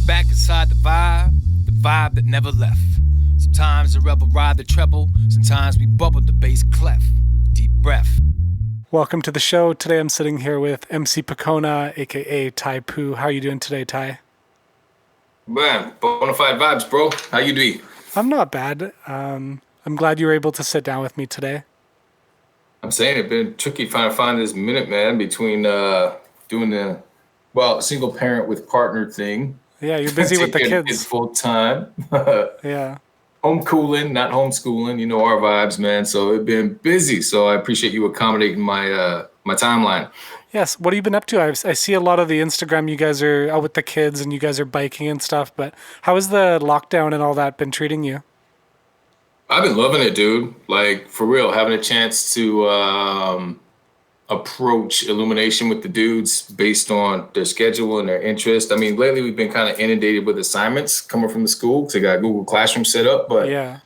back inside the vibe that never left. Sometimes the rebel ride the treble, sometimes we bubble the bass clef. Deep breath. Welcome to the show. Today I'm sitting here with MC Pucona, aka Ty Poo. How are you doing today, Ty? Man, bona fide vibes, bro. How you doing? I'm not bad. I'm glad you were able to sit down with me today. I'm saying it's been tricky trying to find this minute, man, between doing the single parent with partner thing. Yeah, you're busy with the kids. It's full time. Yeah. Homeschooling, not homeschooling. You know our vibes, man. So it's been busy. So I appreciate you accommodating my my timeline. Yes. What have you been up to? I see a lot of the Instagram. You guys are out with the kids and you guys are biking and stuff. But how has the lockdown and all that been treating you? I've been loving it, dude. Like, for real, having a chance to approach Illumination with the dudes based on their schedule and their interest. I mean, lately we've been kind of inundated with assignments coming from the school because they got Google Classroom set up. But yeah,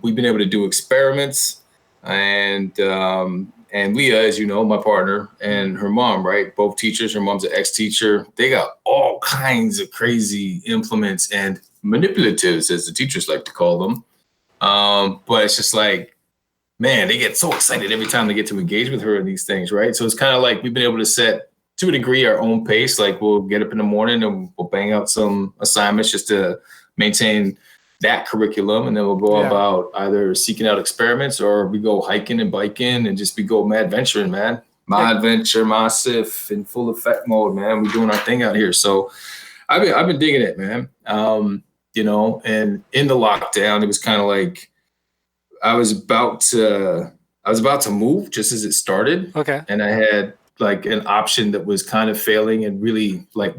we've been able to do experiments. And Leah, as you know, my partner, and her mom, right? Both teachers. Her mom's an ex-teacher. They got all kinds of crazy implements and manipulatives, as the teachers like to call them. But it's just like, man, they get so excited every time they get to engage with her in these things, right? So it's kind of like we've been able to set, to a degree, our own pace. Like, we'll get up in the morning and we'll bang out some assignments just to maintain that curriculum. And then we'll go about either seeking out experiments or we go hiking and biking and just go mad venturing, man. My adventure, massive, in full effect mode, man. We're doing our thing out here. So I've been digging it, man. You know, and in the lockdown, it was kind of like I was about to move just as it started. Okay. And I had like an option that was kind of failing and really like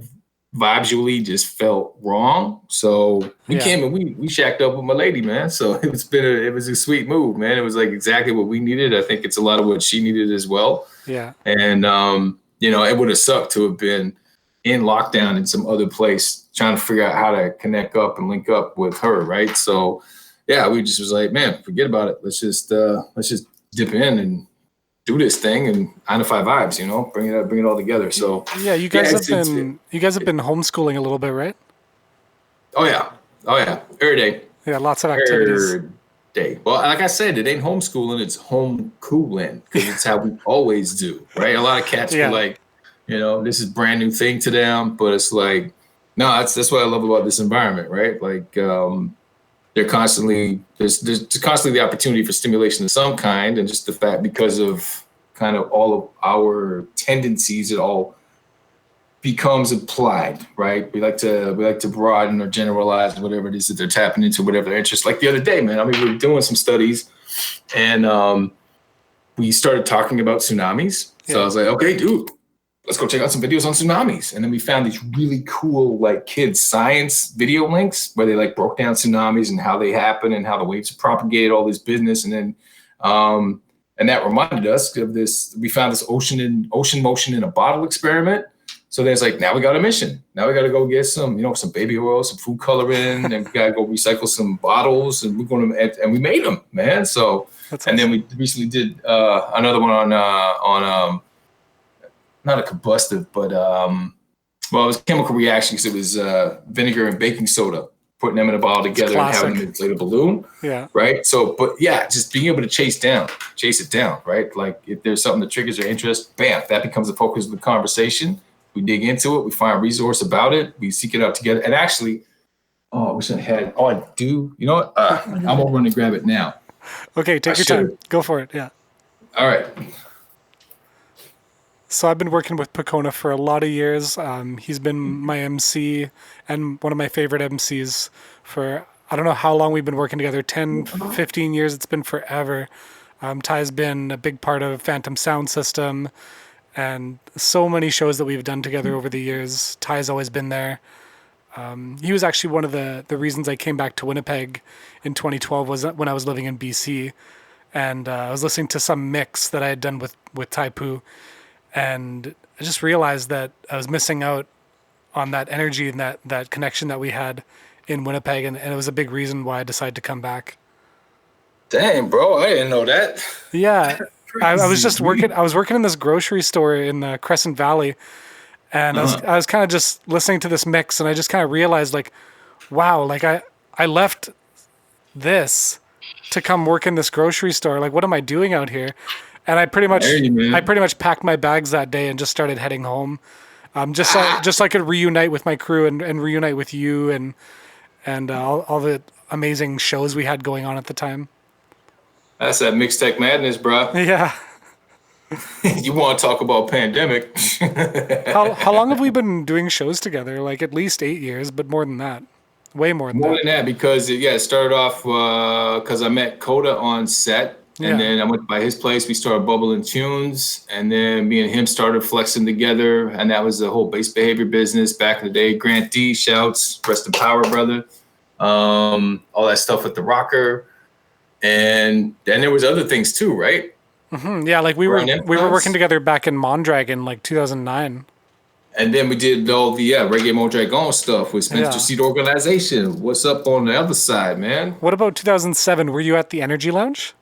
vibes just felt wrong. So we came and we shacked up with my lady, man. So it was a sweet move, man. It was like exactly what we needed. I think it's a lot of what she needed as well. Yeah. And you know, it would have sucked to have been in lockdown in some other place trying to figure out how to connect up and link up with her, right? So yeah, we just was like, man, forget about it. Let's just dip in and do this thing and 9 to 5 vibes, you know, bring it all together. So yeah, you guys have been homeschooling a little bit, right? Oh yeah, every day. Yeah, lots of activities. Every day. Well, like I said, it ain't homeschooling, it's home cooling because it's how we always do, right? A lot of cats were like, you know, this is a brand new thing to them, but it's like, no, that's what I love about this environment, right? Like, there's constantly the opportunity for stimulation of some kind, and just the fact because of kind of all of our tendencies, it all becomes applied, right? We like to broaden or generalize whatever it is that they're tapping into, whatever their interest. Like the other day, man, I mean, we were doing some studies, and we started talking about tsunamis. So I was like, okay, dude, let's go check out some videos on tsunamis. And then we found these really cool, like, kids science video links where they like broke down tsunamis and how they happen and how the waves propagated, all this business. And then, and that reminded us of this. We found this ocean motion in a bottle experiment. So there's like, now we got a mission. Now we got to go get some, you know, some baby oil, some food coloring, and we got to go recycle some bottles, and we're going to, and we made them, man. So, and then we recently did another one on not a combustive, but it was a chemical reaction because it was vinegar and baking soda, putting them in a bottle together and having them inflate a balloon. Yeah. Right. So, but yeah, just being able to chase it down, right? Like if there's something that triggers their interest, bam, that becomes the focus of the conversation. We dig into it. We find a resource about it. We seek it out together. And actually, I wish I had. Oh, I do. You know what? I'm gonna run and grab it now. Okay, take your time. Go for it. Yeah. All right. So I've been working with Pucona for a lot of years. He's been my MC and one of my favorite MCs for, I don't know how long we've been working together, 10, 15 years. It's been forever. Ty's been a big part of Phantom Sound System and so many shows that we've done together over the years. Ty's always been there. He was actually one of the reasons I came back to Winnipeg in 2012 was when I was living in BC. And I was listening to some mix that I had done with Ty Poo. And I just realized that I was missing out on that energy and that connection that we had in Winnipeg. And it was a big reason why I decided to come back. Dang, bro, I didn't know that. Yeah. I was just working. I was working in this grocery store in Crescent Valley. And I was kind of just listening to this mix, and I just kind of realized, like, wow, like I left this to come work in this grocery store. Like, what am I doing out here? And I pretty much packed my bags that day and just started heading home. Just so I could reunite with my crew and reunite with you and all the amazing shows we had going on at the time. That's that mixed tech madness, bro. Yeah. You want to talk about pandemic? How long have we been doing shows together? Like at least 8 years, but more than that. Way more than that. More than that, because it started off because I met Coda on set, and then I went by his place. We started bubbling tunes, and then me and him started flexing together, and that was the whole base behavior business back in the day. Grant D, shouts, rest in power, brother. All that stuff with the rocker, and then there was other things too, right? Mm-hmm. Yeah, like we were working together back in Mondragon, like 2009. And then we did all the Reggae Mondragon stuff with Spencer Seed Organization. What's up on the other side, man? What about 2007? Were you at the Energy Lounge?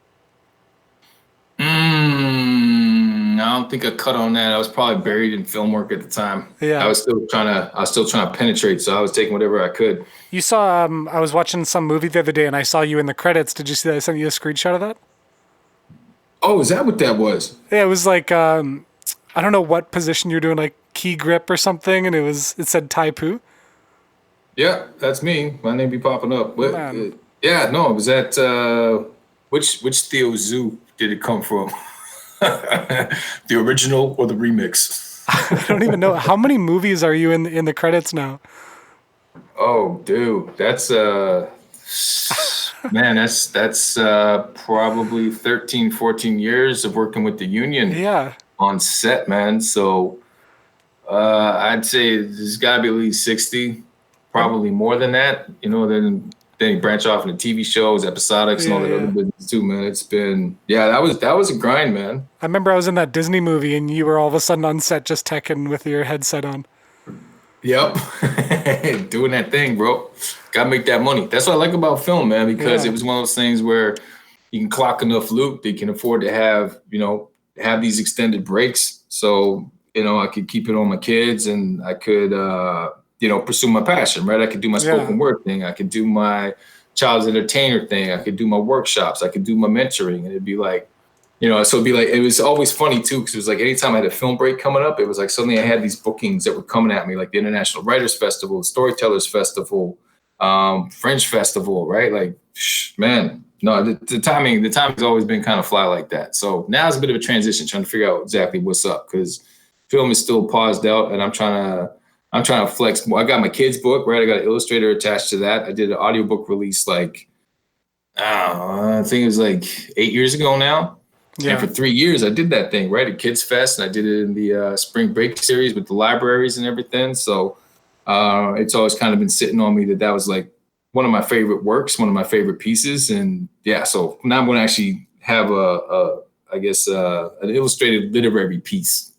I don't think I cut on that. I was probably buried in film work at the time. Yeah, I was still trying to penetrate, so I was taking whatever I could. You saw? I was watching some movie the other day, and I saw you in the credits. Did you see that? I sent you a screenshot of that. Oh, is that what that was? Yeah, it was like I don't know what position you're doing, like key grip or something, and it said Tai Poo. Yeah, that's me. My name be popping up. But, it was at which Theo Zoo did it come from? The original or the remix? I don't even know. How many movies are you in the credits now? Oh, dude, that's man, that's probably 13, 14 years of working with the union. Yeah. On set, man. So I'd say there's got to be at least 60, probably more than that. You know, then you branch off into TV shows, episodics, and all that other business too, man. It's been that was a grind, man. I remember I was in that Disney movie, and you were all of a sudden on set just teching with your headset on. Yep, doing that thing, bro. Gotta make that money. That's what I like about film, man, because it was one of those things where you can clock enough loot that you can afford to have these extended breaks. So, I could keep it on my kids, and I could, pursue my passion, right? I could do my spoken word thing. I could do my child's entertainer thing. I could do my workshops. I could do my mentoring. And it'd be like, so it'd be like, it was always funny too, because it was like anytime I had a film break coming up, it was like suddenly I had these bookings that were coming at me, like the International Writers Festival, Storytellers Festival, Fringe Festival, right? Like, man, no, the timing has always been kind of fly like that. So now it's a bit of a transition, trying to figure out exactly what's up, because film is still paused out, and I'm trying to flex. Well, I got my kids' book, right? I got an illustrator attached to that. I did an audiobook release I think it was like 8 years ago now. Yeah. And for 3 years, I did that thing, right? At Kids Fest, and I did it in the spring break series with the libraries and everything. So it's always kind of been sitting on me that was like one of my favorite works, one of my favorite pieces. And so now I'm going to actually have an illustrated literary piece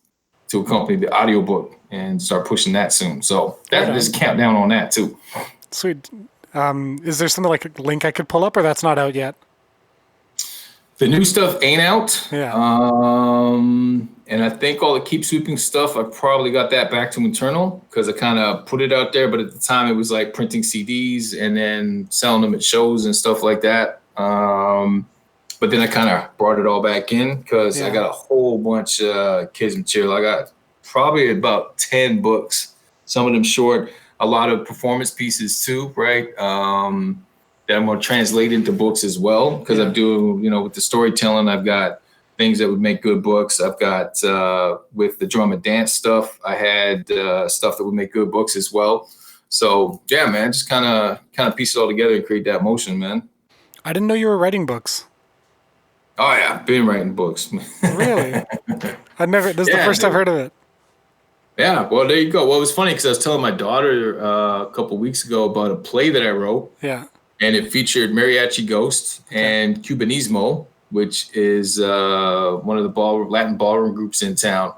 to accompany the audiobook and start pushing that soon. So there's a countdown on that too. Sweet. Is there something like a link I could pull up, or that's not out yet? The new stuff ain't out. Yeah. And I think all the Keep Sweeping stuff, I probably got that back to internal because I kind of put it out there. But at the time, it was like printing CDs and then selling them at shows and stuff like that. But then I kind of brought it all back in because I got a whole bunch of kids material. I got probably about 10 books, some of them short, a lot of performance pieces too, right? That I'm going to translate into books as well, because I'm doing, with the storytelling, I've got things that would make good books. I've got, with the drum and dance stuff, I had stuff that would make good books as well. So, yeah, man, just kind of piece it all together and create that motion, man. I didn't know you were writing books. Oh, yeah, I've been writing books. Really? This is the first I've heard of it. Yeah, well, there you go. Well, it was funny because I was telling my daughter a couple weeks ago about a play that I wrote. Yeah. And it featured Mariachi Ghost and Cubanismo, which is one of the Latin ballroom groups in town.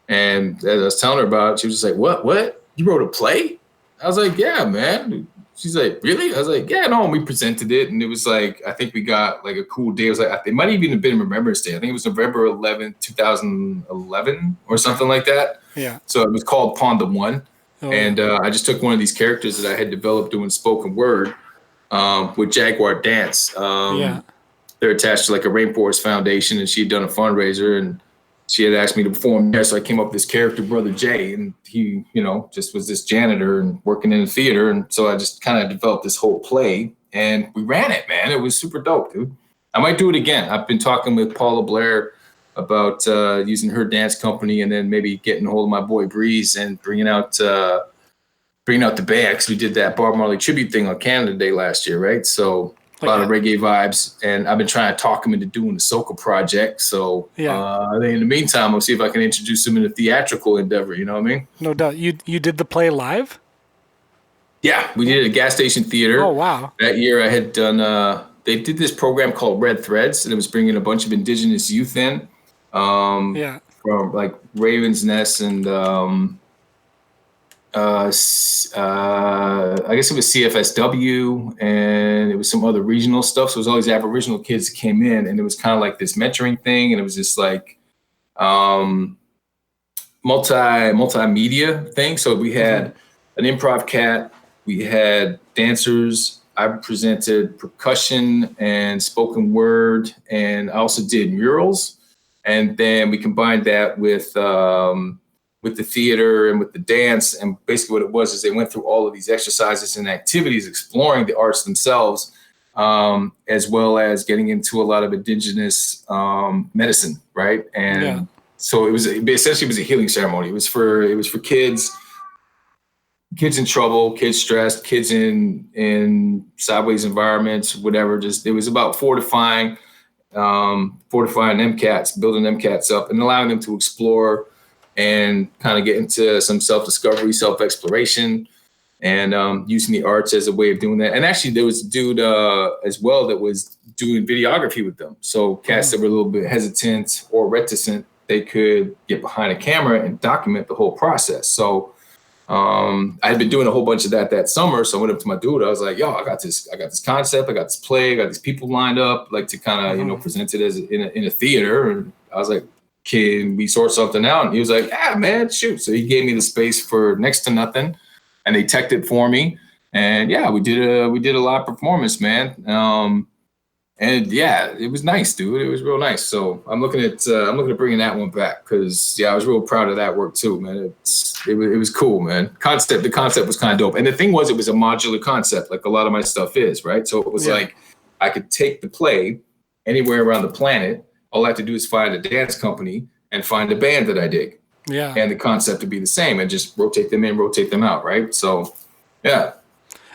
And as I was telling her about it, she was just like, what? You wrote a play? I was like, yeah, man. She's like, really? I was like, yeah, no. And we presented it. And it was like, I think we got like a cool day. It was like, it might even have been Remembrance Day. I think it was November 11th, 2011 or something like that. Yeah. So it was called Pond the One. Oh, And I just took one of these characters that I had developed doing spoken word with Jaguar Dance. yeah. They're attached to like a rainforest foundation, and she had done a fundraiser, and she had asked me to perform there. So I came up with this character, Brother Jay, and he, just was this janitor and working in the theater. And so I just kind of developed this whole play, and we ran it, man. It was super dope, dude. I might do it again. I've been talking with Paula Blair about using her dance company, and then maybe getting a hold of my boy Breeze and bringing out the band, because we did that Bob Marley tribute thing on Canada Day last year, right? So a lot of reggae vibes, and I've been trying to talk him into doing the Soca project. So I think in the meantime, I'll see if I can introduce him in a theatrical endeavor. You know what I mean? No doubt. You did the play live? Yeah, we did it at a gas station theater. Oh, wow. That year I had done, they did this program called Red Threads, and it was bringing a bunch of indigenous youth in from like Raven's Nest and I guess it was CFSW, and it was some other regional stuff. So it was all these Aboriginal kids that came in, and it was kind of like this mentoring thing, and it was just like multimedia thing. So we had an improv cat, we had dancers, I presented percussion and spoken word, and I also did murals, and then we combined that with the theater and with the dance. And basically what it was is they went through all of these exercises and activities, exploring the arts themselves, as well as getting into a lot of indigenous medicine, right? And so it essentially was a healing ceremony. It was for kids in trouble, kids stressed, kids in sideways environments, whatever. Just, it was about fortifying them cats, building them cats up, and allowing them to explore and kind of get into some self-discovery, self-exploration, and using the arts as a way of doing that. And actually there was a dude as well that was doing videography with them. So cats that were a little bit hesitant or reticent, they could get behind a camera and document the whole process. So I had been doing a whole bunch of that summer. So I went up to my dude. I was like, yo, I got this concept. I got this play. I got these people lined up, like, to kind of, present it as in a theater. And I was like, can we sort something out? And he was like, yeah, man, shoot. So he gave me the space for next to nothing, and they teched it for me. And yeah, we did a live performance, man. And yeah, it was nice, dude. It was real nice. So I'm looking at bringing that one back, because I was real proud of that work too, man. It was cool, man. The concept was kind of dope. And the thing was, it was a modular concept, like a lot of my stuff is, right? So it was like I could take the play anywhere around the planet. All I have to do is find a dance company and find a band that I dig. Yeah. And the concept would be the same, and just rotate them in, rotate them out, right? So, yeah.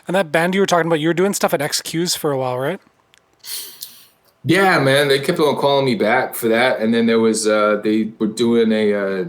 And that band you were talking about, you were doing stuff at XQ's for a while, right? Yeah, man. They kept on calling me back for that. And then there was, they were doing a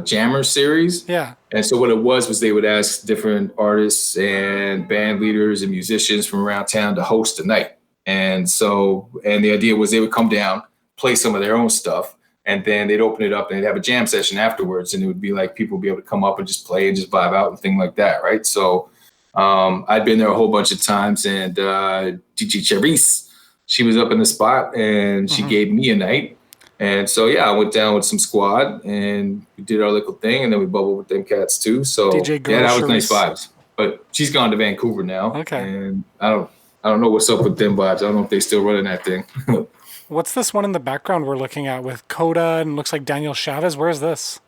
jammer series. Yeah. And so what it was they would ask different artists and band leaders and musicians from around town to host a night. And the idea was they would come down, play some of their own stuff, and then they'd open it up and they'd have a jam session afterwards. And it would be like people would be able to come up and just play and just vibe out and things like that, right? So I'd been there a whole bunch of times, and DJ Cherise, she was up in the spot, and she gave me a night. And so, I went down with some squad, and we did our little thing, and then we bubbled with them cats too. So that was nice vibes. But she's gone to Vancouver now. Okay. And I don't know what's up with them vibes. I don't know if they still running that thing. What's this one in the background we're looking at with Coda and looks like Daniel Chavez? Where is this?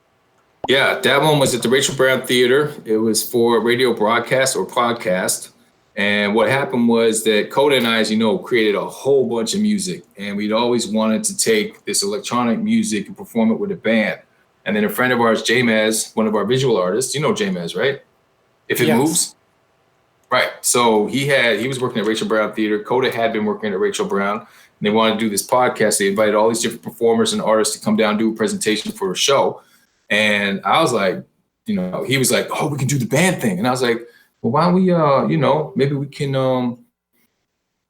Yeah, that one was at the Rachel Brown Theater. It was for radio broadcast or podcast. And what happened was that Coda and I, as you know, created a whole bunch of music. And we'd always wanted to take this electronic music and perform it with a band. And then a friend of ours, J-Maz, one of our visual artists, you know J-Maz, right? If It Moves. Right. So he was working at Rachel Brown Theater. Coda had been working at Rachel Brown. And they wanted to do this podcast. They invited all these different performers and artists to come down and do a presentation for a show. And I was like, he was like, oh, we can do the band thing. And I was like, well, why don't we, maybe we can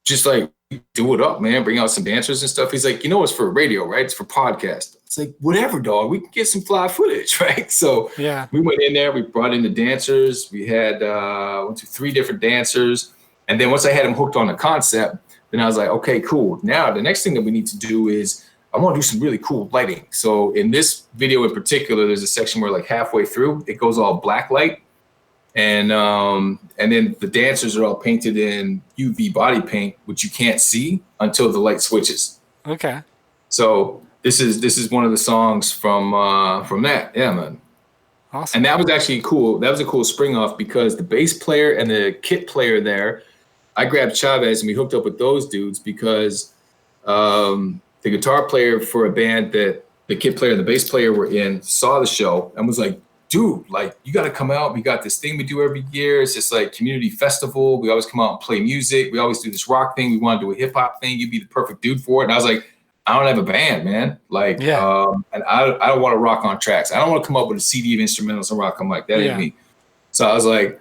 just like do it up, man, bring out some dancers and stuff. He's like, it's for radio, right? It's for podcast. It's like, whatever, dog. We can get some fly footage, right? So we went in there. We brought in the dancers. We had 3 different dancers. And then once I had them hooked on the concept, then I was like, okay, cool. Now the next thing that we need to do is I want to do some really cool lighting. So in this video in particular, there's a section where like halfway through, it goes all black light. And then the dancers are all painted in UV body paint, which you can't see until the light switches. Okay. So this is one of the songs from that. Yeah, man. Awesome. And that was actually cool. That was a cool spring off because the bass player and the kit player there, I grabbed Chavez and we hooked up with those dudes because the guitar player for a band that the kit player and the bass player were in saw the show and was like, dude, like, you got to come out. We got this thing we do every year. It's just like community festival. We always come out and play music. We always do this rock thing. We want to do a hip hop thing. You'd be the perfect dude for it. And I was like, I don't have a band, man. Like, and I don't want to rock on tracks. I don't want to come up with a CD of instrumentals and rock. I'm like, that ain't me. So I was like,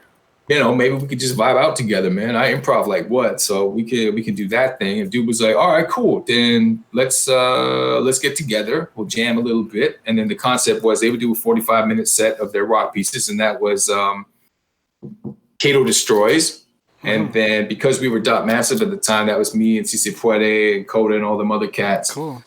you know, maybe we could just vibe out together, man. I improv like what? So we can do that thing. And dude was like, all right, cool. Then let's get together. We'll jam a little bit. And then the concept was they would do a 45-minute set of their rock pieces, and that was Cato Destroys. And then because we were Dot Massive at the time, that was me and Cisse Puede and Coda and all them other cats. Cool.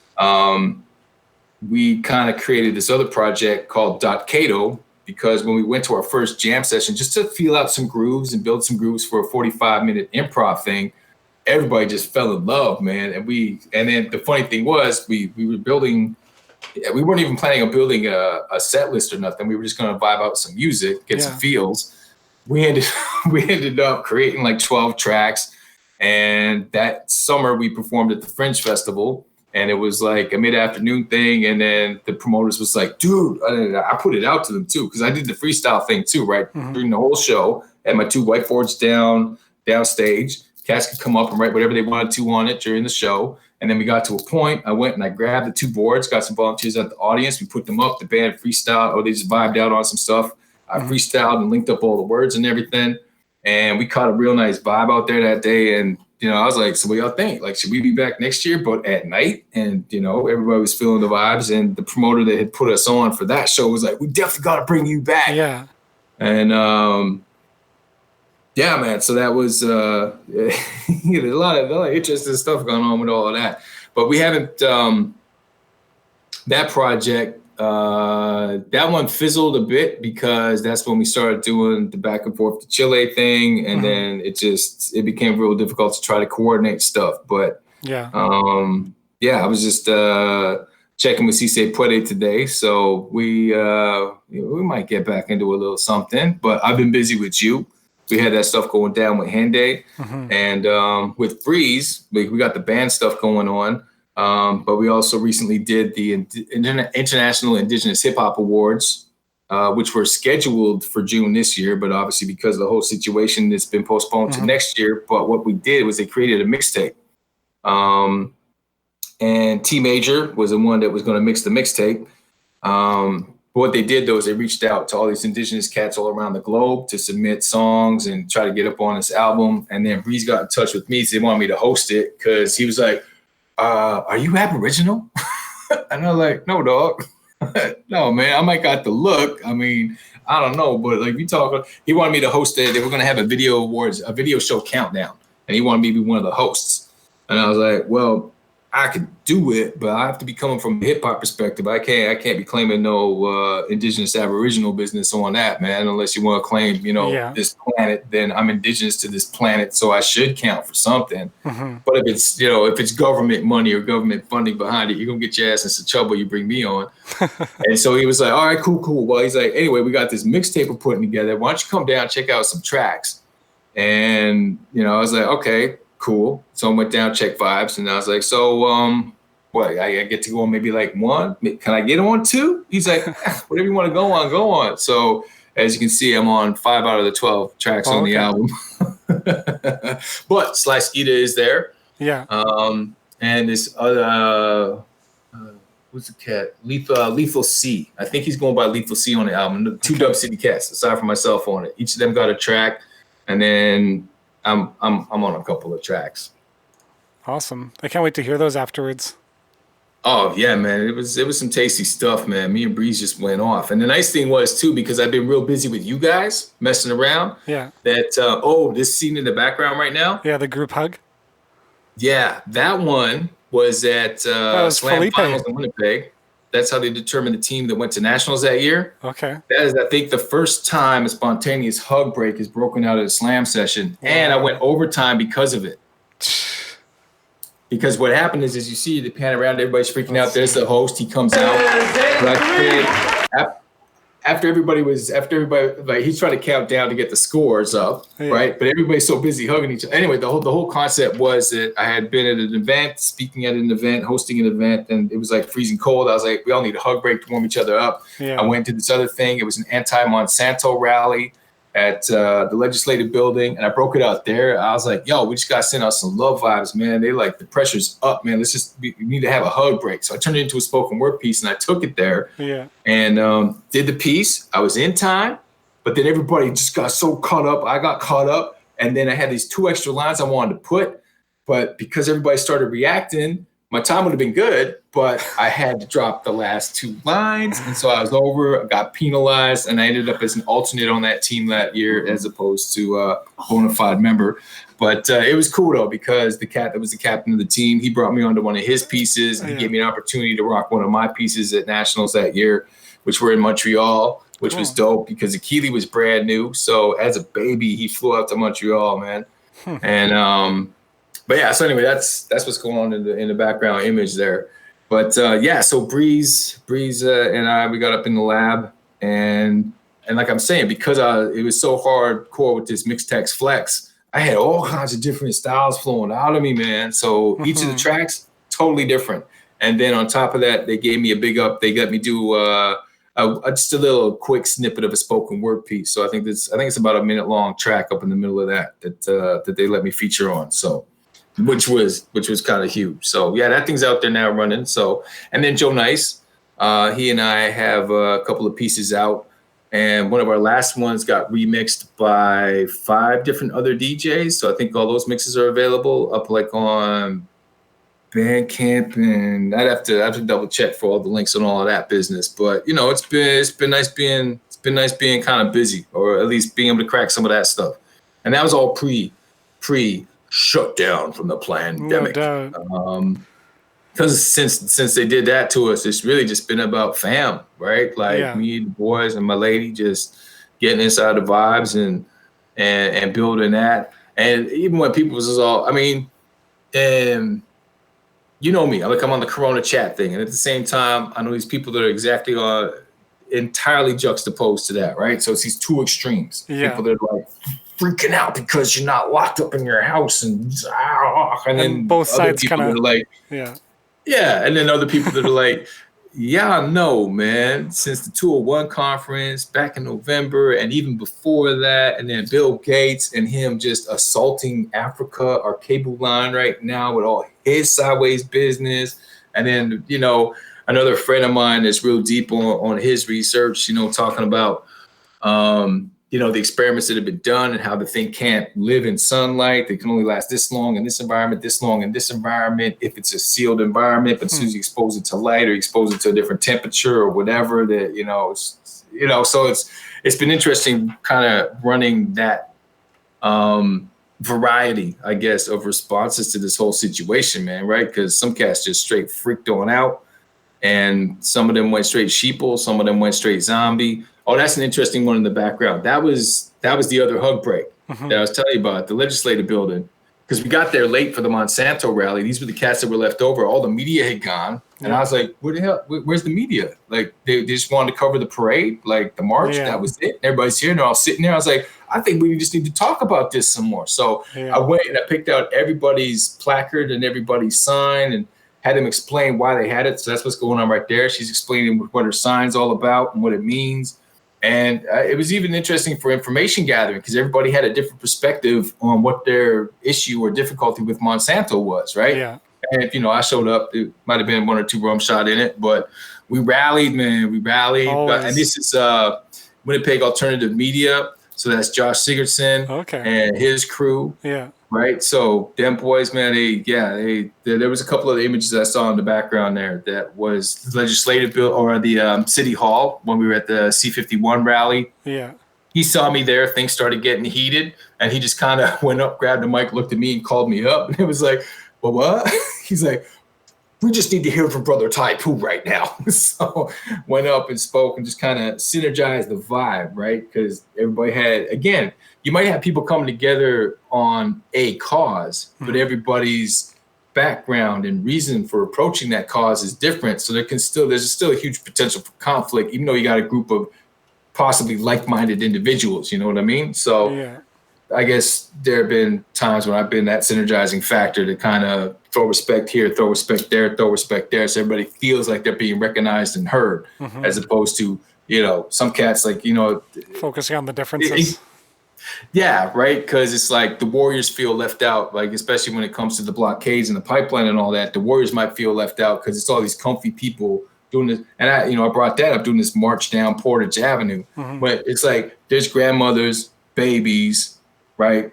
We kind of created this other project called Dot Cato, because when we went to our first jam session, just to feel out some grooves and build some grooves for a 45-minute improv thing, everybody just fell in love, man. And then the funny thing was we were building, we weren't even planning on building a set list or nothing. We were just going to vibe out some music, get some feels. We ended up creating like 12 tracks. And that summer we performed at the Fringe Festival. And it was like a mid-afternoon thing. And then the promoters was like, dude, I put it out to them too. Cause I did the freestyle thing too, right? During the whole show, I had my 2 whiteboards downstage. Cats could come up and write whatever they wanted to on it during the show. And then we got to a point, I went and I grabbed the 2 boards, got some volunteers at the audience. We put them up, the band freestyled, or they just vibed out on some stuff. I freestyled and linked up all the words and everything. And we caught a real nice vibe out there that day. And you know, I was like, so what y'all think? Like, should we be back next year, but at night? And, you know, everybody was feeling the vibes. And the promoter that had put us on for that show was like, we definitely got to bring you back. Yeah. And, yeah, man. So that was, there's a lot of interesting stuff going on with all of that. But we haven't, that project, that one fizzled a bit because that's when we started doing the back and forth to Chile thing. And then it became real difficult to try to coordinate stuff. But I was just checking with Cisse Puede today. So we might get back into a little something, but I've been busy with you. We had that stuff going down with Hende and with Breeze, we got the band stuff going on. But we also recently did the International Indigenous Hip Hop Awards, which were scheduled for June this year. But obviously, because of the whole situation, it's been postponed to next year. But what we did was they created a mixtape. And T Major was the one that was going to mix the mixtape. But what they did, though, is they reached out to all these indigenous cats all around the globe to submit songs and try to get up on this album. And then Breeze got in touch with me. So they wanted me to host it because he was like, are you Aboriginal? And I was like, no, dog. No, man, I might got the look. I mean, I don't know, but like he wanted me to host it. They were going to have a video show countdown, and he wanted me to be one of the hosts. And I was like, well, I could do it, but I have to be coming from a hip hop perspective. I can't be claiming no indigenous Aboriginal business on that, man. Unless you want to claim, this planet, then I'm indigenous to this planet, so I should count for something. But if it's government money or government funding behind it, you're gonna get your ass in some trouble. You bring me on. And so he was like, all right, cool. Well, he's like, anyway, we got this mixtape we're putting together. Why don't you come down, check out some tracks? And I was like, okay. Cool. So I went down, checked vibes, and I was like, so what? I get to go on maybe like 1? Can I get on 2? He's like, whatever you want to go on, go on. So as you can see, I'm on 5 out of the 12 tracks on the album. But Sly Skeeter is there. Yeah. And this other who's the cat? Lethal C. I think he's going by Lethal C on the album. 2 Dub City cats, aside from myself on it. Each of them got a track, and then I'm on a couple of tracks. Awesome. I can't wait to hear those afterwards. Oh yeah, man. It was some tasty stuff, man. Me and Breeze just went off. And the nice thing was too, because I've been real busy with you guys messing around. Yeah. That this scene in the background right now. Yeah, the group hug. Yeah, that one was at was Slam Felipe. Finals in Winnipeg. That's how they determined the team that went to nationals that year. Okay. That is, I think, the first time a spontaneous hug break is broken out at a slam session. Wow. And I went overtime because of it. Because what happened is you see the pan around, everybody's freaking out. There's the host. He comes out. After everybody, like, he's trying to count down to get the scores up, right? But everybody's so busy hugging each other. Anyway, the whole concept was that I had been at an event, speaking at an event, hosting an event, and it was like freezing cold. I was like, we all need a hug break to warm each other up. Yeah. I went to this other thing. It was an anti-Monsanto rally at the legislative building, and I broke it out there. I was like, yo, we just got to send out some love vibes, man. They like, the pressure's up, man. We need to have a hug break. So I turned it into a spoken word piece, and I took it there and did the piece. I was in time, but then everybody just got so caught up. I got caught up, and then I had these 2 extra lines I wanted to put, but because everybody started reacting, my time would have been good, but I had to drop the last 2 lines. And so I was over, I got penalized, and I ended up as an alternate on that team that year as opposed to a bona fide member. But it was cool, though, because the cat that was the captain of the team, he brought me onto one of his pieces. And he gave me an opportunity to rock one of my pieces at Nationals that year, which were in Montreal, which was dope because Akili was brand new. So as a baby, he flew out to Montreal, man. And but yeah, so anyway, that's what's going on in the background image there. But so Breeze and I, we got up in the lab, and like I'm saying, because it was so hardcore with this mixed text flex, I had all kinds of different styles flowing out of me, man. So each of the tracks totally different. And then on top of that, they gave me a big up. They let me do just a little quick snippet of a spoken word piece. So I think it's about a minute long track up in the middle of that they let me feature on. So. Which was kind of huge. So yeah, that thing's out there now running. So, and then Joe Nice, he and I have a couple of pieces out, and one of our last ones got remixed by 5 different other DJs. So I think all those mixes are available up like on Bandcamp, and I have to double check for all the links and all of that business. But you know, it's been nice being kind of busy, or at least being able to crack some of that stuff. And that was all pre shut down from the pandemic. Because since they did that to us, it's really just been about fam, right? Like me, the boys, and my lady just getting inside the vibes and building that. And even when people was all, I mean, and you know me, I'm on the Corona chat thing, and at the same time, I know these people that are exactly entirely juxtaposed to that, right? So it's these 2 extremes. People that are like freaking out because you're not locked up in your house, and then both sides kind of like, and then other people that are like, no, man, since the 201 conference back in November, and even before that, and then Bill Gates and him just assaulting Africa, our cable line right now with all his sideways business, and then another friend of mine that's real deep on his research, talking about the experiments that have been done and how the thing can't live in sunlight. They can only last this long in this environment, this long in this environment, if it's a sealed environment. But as soon as you expose it to light or expose it to a different temperature or whatever, so it's been interesting kind of running that variety, I guess, of responses to this whole situation, man, right? Because some cats just straight freaked on out, and some of them went straight sheeple, some of them went straight zombie. Oh, that's an interesting one in the background. That was the other hug break that I was telling you about, the legislative building. Because we got there late for the Monsanto rally. These were the cats that were left over. All the media had gone. And I was like, where the hell? Where's the media? Like, they just wanted to cover the parade, like the march. That was it. Everybody's here. And they're all sitting there. I was like, I think we just need to talk about this some more. So I went and I picked out everybody's placard and everybody's sign and had them explain why they had it. So that's what's going on right there. She's explaining what her sign's all about and what it means. And it was even interesting for information gathering because everybody had a different perspective on what their issue or difficulty with Monsanto was, right? Yeah. And if, I showed up, it might have been 1 or 2 rum shot in it, but we rallied, man. We rallied. And this is Winnipeg Alternative Media. So that's Josh Sigurdsson and his crew. Yeah. Right. So them boys, man, there was a couple of the images I saw in the background there that was the legislative bill or the city hall when we were at the C51 rally. Yeah. He saw me there. Things started getting heated, and he just kind of went up, grabbed the mic, looked at me, and called me up. And it was like, well, what? He's like, we just need to hear from Brother Tai Poo right now. So went up and spoke and just kind of synergized the vibe, right? Because everybody had, again, you might have people coming together on a cause, but everybody's background and reason for approaching that cause is different. So there's still a huge potential for conflict, even though you got a group of possibly like-minded individuals, you know what I mean? So Yeah. I guess there have been times when I've been that synergizing factor to kind of throw respect here, throw respect there, throw respect there. So everybody feels like they're being recognized and heard, as opposed to, some cats like, Focusing on the differences. yeah, right. Because it's like the Warriors feel left out, like especially when it comes to the blockades and the pipeline and all that. The Warriors might feel left out because it's all these comfy people doing this. And I brought that up, doing this march down Portage Avenue. But it's like there's grandmothers, babies, right?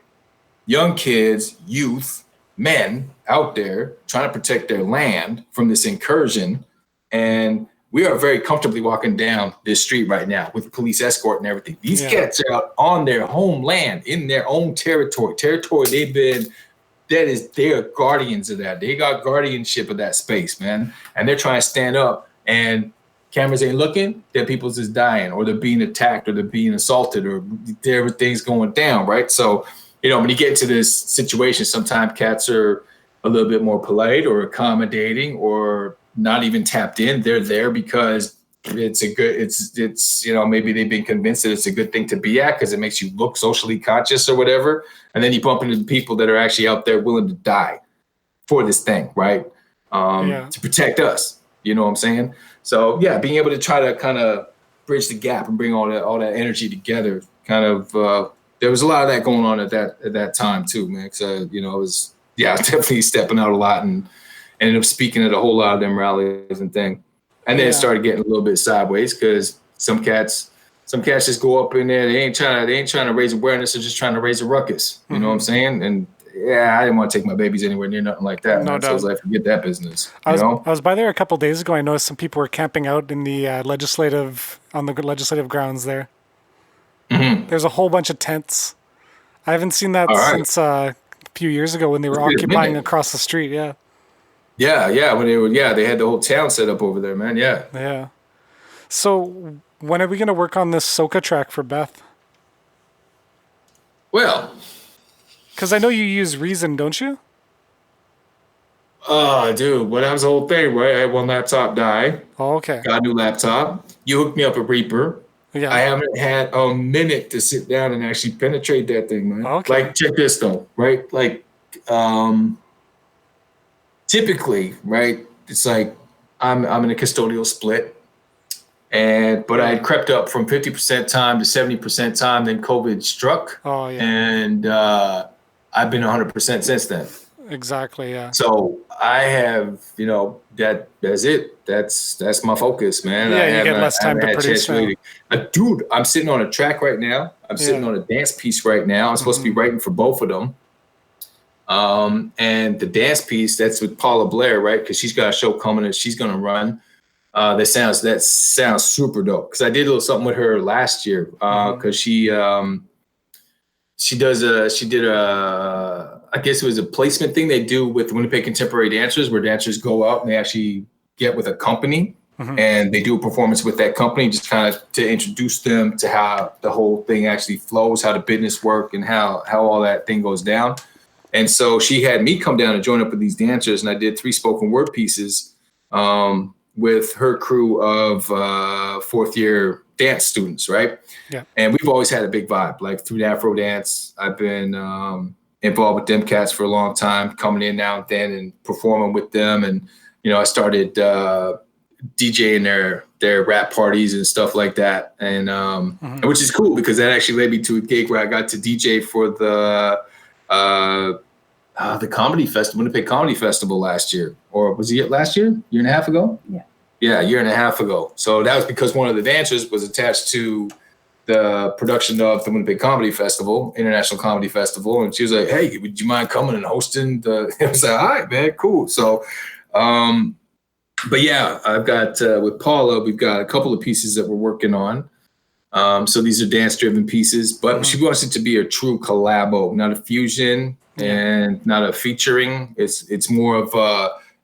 Young kids, youth, men out there trying to protect their land from this incursion. And we are very comfortably walking down this street right now with police escort and everything. These cats are out on their homeland, in their own territory. They are guardians of that. They got guardianship of that space, man. And they're trying to stand up, and cameras ain't looking, their people's is dying, or they're being attacked, or they're being assaulted, or everything's going down, right? So, when you get into this situation, sometimes cats are a little bit more polite or accommodating or not even tapped in. They're there because maybe they've been convinced that it's a good thing to be at because it makes you look socially conscious or whatever. And then you bump into the people that are actually out there willing to die for this thing, right? To protect us. You know what I'm saying? So yeah, being able to try to kind of bridge the gap and bring all that energy together, kind of, there was a lot of that going on at that time too, man. Cause I was definitely stepping out a lot and ended up speaking at a whole lot of them rallies and thing. And then it started getting a little bit sideways because some cats just go up in there. They ain't trying to raise awareness. They're just trying to raise a ruckus. You know what I'm saying? And I didn't want to take my babies anywhere near nothing like that. No doubt. So I was like, forget that business. I was by there a couple of days ago. I noticed some people were camping out in the legislative grounds there. There's a whole bunch of tents. I haven't seen that since a few years ago when they were occupying across the street. Yeah. Yeah. When they had the whole town set up over there, man. Yeah. Yeah. So when are we going to work on this soca track for Beth? Well, because I know you use Reason, don't you? Oh, dude, well, that was the whole thing, right? I had one laptop die. Oh, okay. Got a new laptop. You hooked me up a Reaper. Yeah. I haven't had a minute to sit down and actually penetrate that thing, man. Okay. Like, check this though, right? Like, typically, right? It's like I'm in a custodial split, but I had crept up from 50% time to 70% time. Then COVID struck. Oh yeah. And I've been 100% since then. Exactly. Yeah. So I have, that's it. That's my focus, man. Yeah, you get less time to produce. Dude, I'm sitting on a track right now. I'm sitting on a dance piece right now. I'm supposed to be writing for both of them. And the dance piece, that's with Paula Blair, right? Because she's got a show coming that she's going to run. That sounds super dope. Because I did a little something with her last year. Because she did I guess it was a placement thing they do with Winnipeg Contemporary Dancers, where dancers go out and they actually get with a company and they do a performance with that company, just kind of to introduce them to how the whole thing actually flows, how the business work, and how all that thing goes down. And so she had me come down and join up with these dancers, and I did 3 spoken word pieces with her crew of fourth year dance students, right? Yeah. And we've always had a big vibe, like through the Afro dance. I've been involved with them cats for a long time, coming in now and then and performing with them. And, I started DJing their rap parties and stuff like that. And which is cool because that actually led me to a gig where I got to DJ for the comedy festival, Winnipeg Comedy Festival last year. Or was it last year? Year and a half ago? Yeah. Yeah, a year and a half ago. So that was because one of the dancers was attached to the production of the Winnipeg Comedy Festival, International Comedy Festival. And she was like, hey, would you mind coming and hosting the, I was like, all right, man, cool. So, but yeah, I've got, with Paula, we've got a couple of pieces that we're working on. So these are dance driven pieces, but she wants it to be a true collabo, not a fusion and not a featuring. It's more of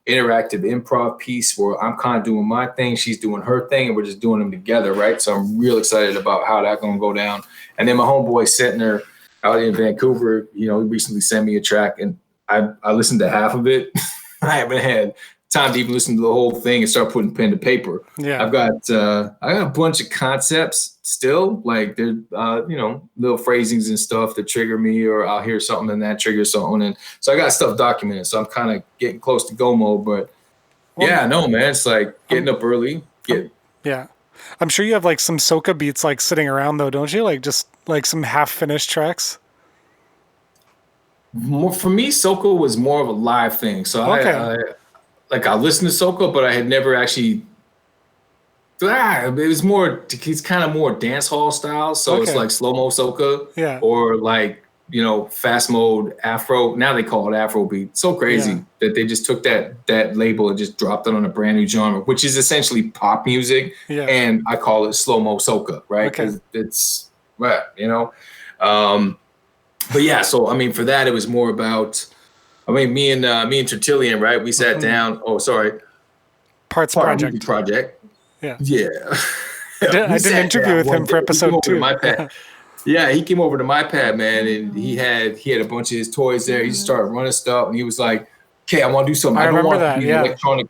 interactive improv piece where I'm kind of doing my thing, she's doing her thing, and we're just doing them together, right? So I'm real excited about how that's going to go down. And then my homeboy Sentner out in Vancouver, he recently sent me a track, and I listened to half of it. I haven't had time to even listen to the whole thing and start putting pen to paper. Yeah. I got a bunch of concepts still, like they're little phrasings and stuff that trigger me, or I'll hear something and that triggers something, and so I got stuff documented. So I'm kind of getting close to go mode, but man, it's like getting up early. Yeah, I'm sure you have like some soca beats like sitting around though, don't you? Like just like some half finished tracks. For me, soca was more of a live thing. So I listened to soca, but I had never actually. It was more. It's kind of more dance hall style. So it's like slow mo soca, or like fast mode Afro. Now they call it Afrobeat. So crazy that they just took that label and just dropped it on a brand new genre, which is essentially pop music. Yeah. And I call it slow mo soca, right? Because it's right, But yeah, so I mean, for that it was more about. I mean, me and Tertullian, right? We sat down. Oh, sorry. Parts project. Yeah. I did an interview with him for episode 2. Yeah, he came over to my pad, man, and he had a bunch of his toys there. He just started running stuff, and he was like, "Okay, I want to do something. I don't remember want that. It to be electronic."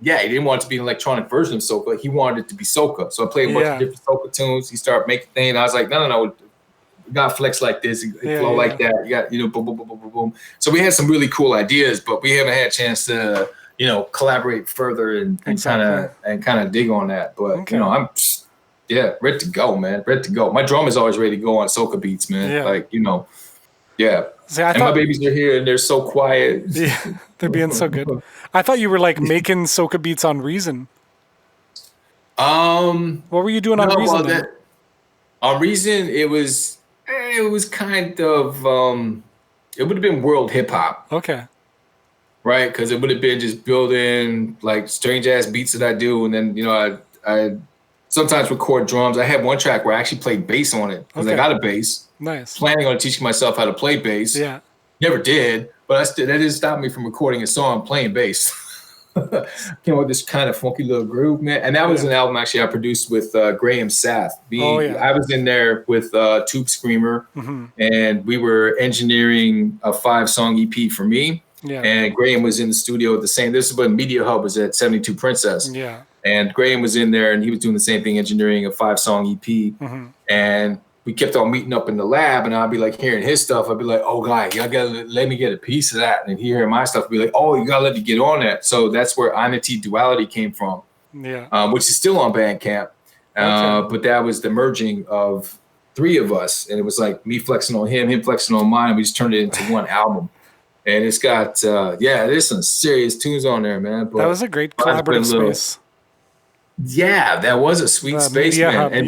Yeah, he didn't want it to be an electronic version of soca. He wanted it to be soca. So I played a bunch of different soca tunes. He started making things. I was like, no. You got to flex like this, flow like that. You got, boom, boom, boom, boom, boom, boom. So we had some really cool ideas, but we haven't had a chance to, collaborate further and kind of dig on that. But I'm ready to go, man. Ready to go. My drum is always ready to go on soca beats, man. Yeah. Like, See, my babies are here and they're so quiet. Yeah, they're being so good. I thought you were like making soca beats on Reason. What were you doing on Reason? On Reason, it was kind of it would have been world hip hop. Okay. Right, because it would have been just building like strange ass beats that I do, and then I sometimes record drums. I had one track where I actually played bass on it because I got a bass. Nice. Planning on teaching myself how to play bass. Yeah. Never did, but that didn't stop me from recording a song playing bass. Came with this kind of funky little groove, man. And that was an album actually I produced with Graham Sath. I was in there with Tube Screamer, and we were engineering a 5-song EP for me. Yeah. And Graham was in the studio at the same. This is when Media Hub was at 72 Princess. Yeah. And Graham was in there, and he was doing the same thing, engineering a 5-song EP. And we kept on meeting up in the lab, and I'd be like hearing his stuff. I'd be like, "Oh, guy, y'all gotta let me get a piece of that." And hearing my stuff, I'd be like, "Oh, you gotta let me get on that." So that's where Einity Duality came from. Yeah. Which is still on Bandcamp. But that was the merging of 3 of us, and it was like me flexing on him flexing on mine. And we just turned it into one album. And it's got, there's some serious tunes on there, man. But that was a great collaborative space. Yeah, that was a sweet space, man. Hub, and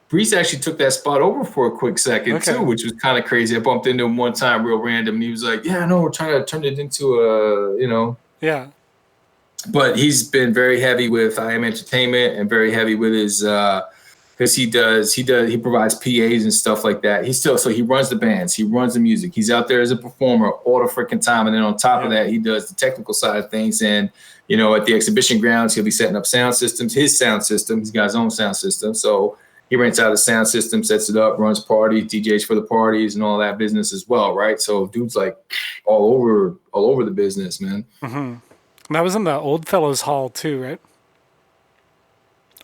Breeze actually took that spot over for a quick second, too, which was kind of crazy. I bumped into him one time real random, and he was like, "Yeah, no, we're trying to turn it into a, Yeah. But he's been very heavy with I Am Entertainment and very heavy with his because he provides PAs and stuff like that. So he runs the bands, he runs the music, he's out there as a performer all the freaking time, and then on top of that, he does the technical side of things. And at the exhibition grounds, he'll be setting up sound systems, his sound system. He's got his own sound system, so he rents out a sound system, sets it up, runs parties, DJs for the parties, and all that business as well, right? So dude's like all over the business, man. Mm-hmm. And that was in the Old Fellows Hall too, right?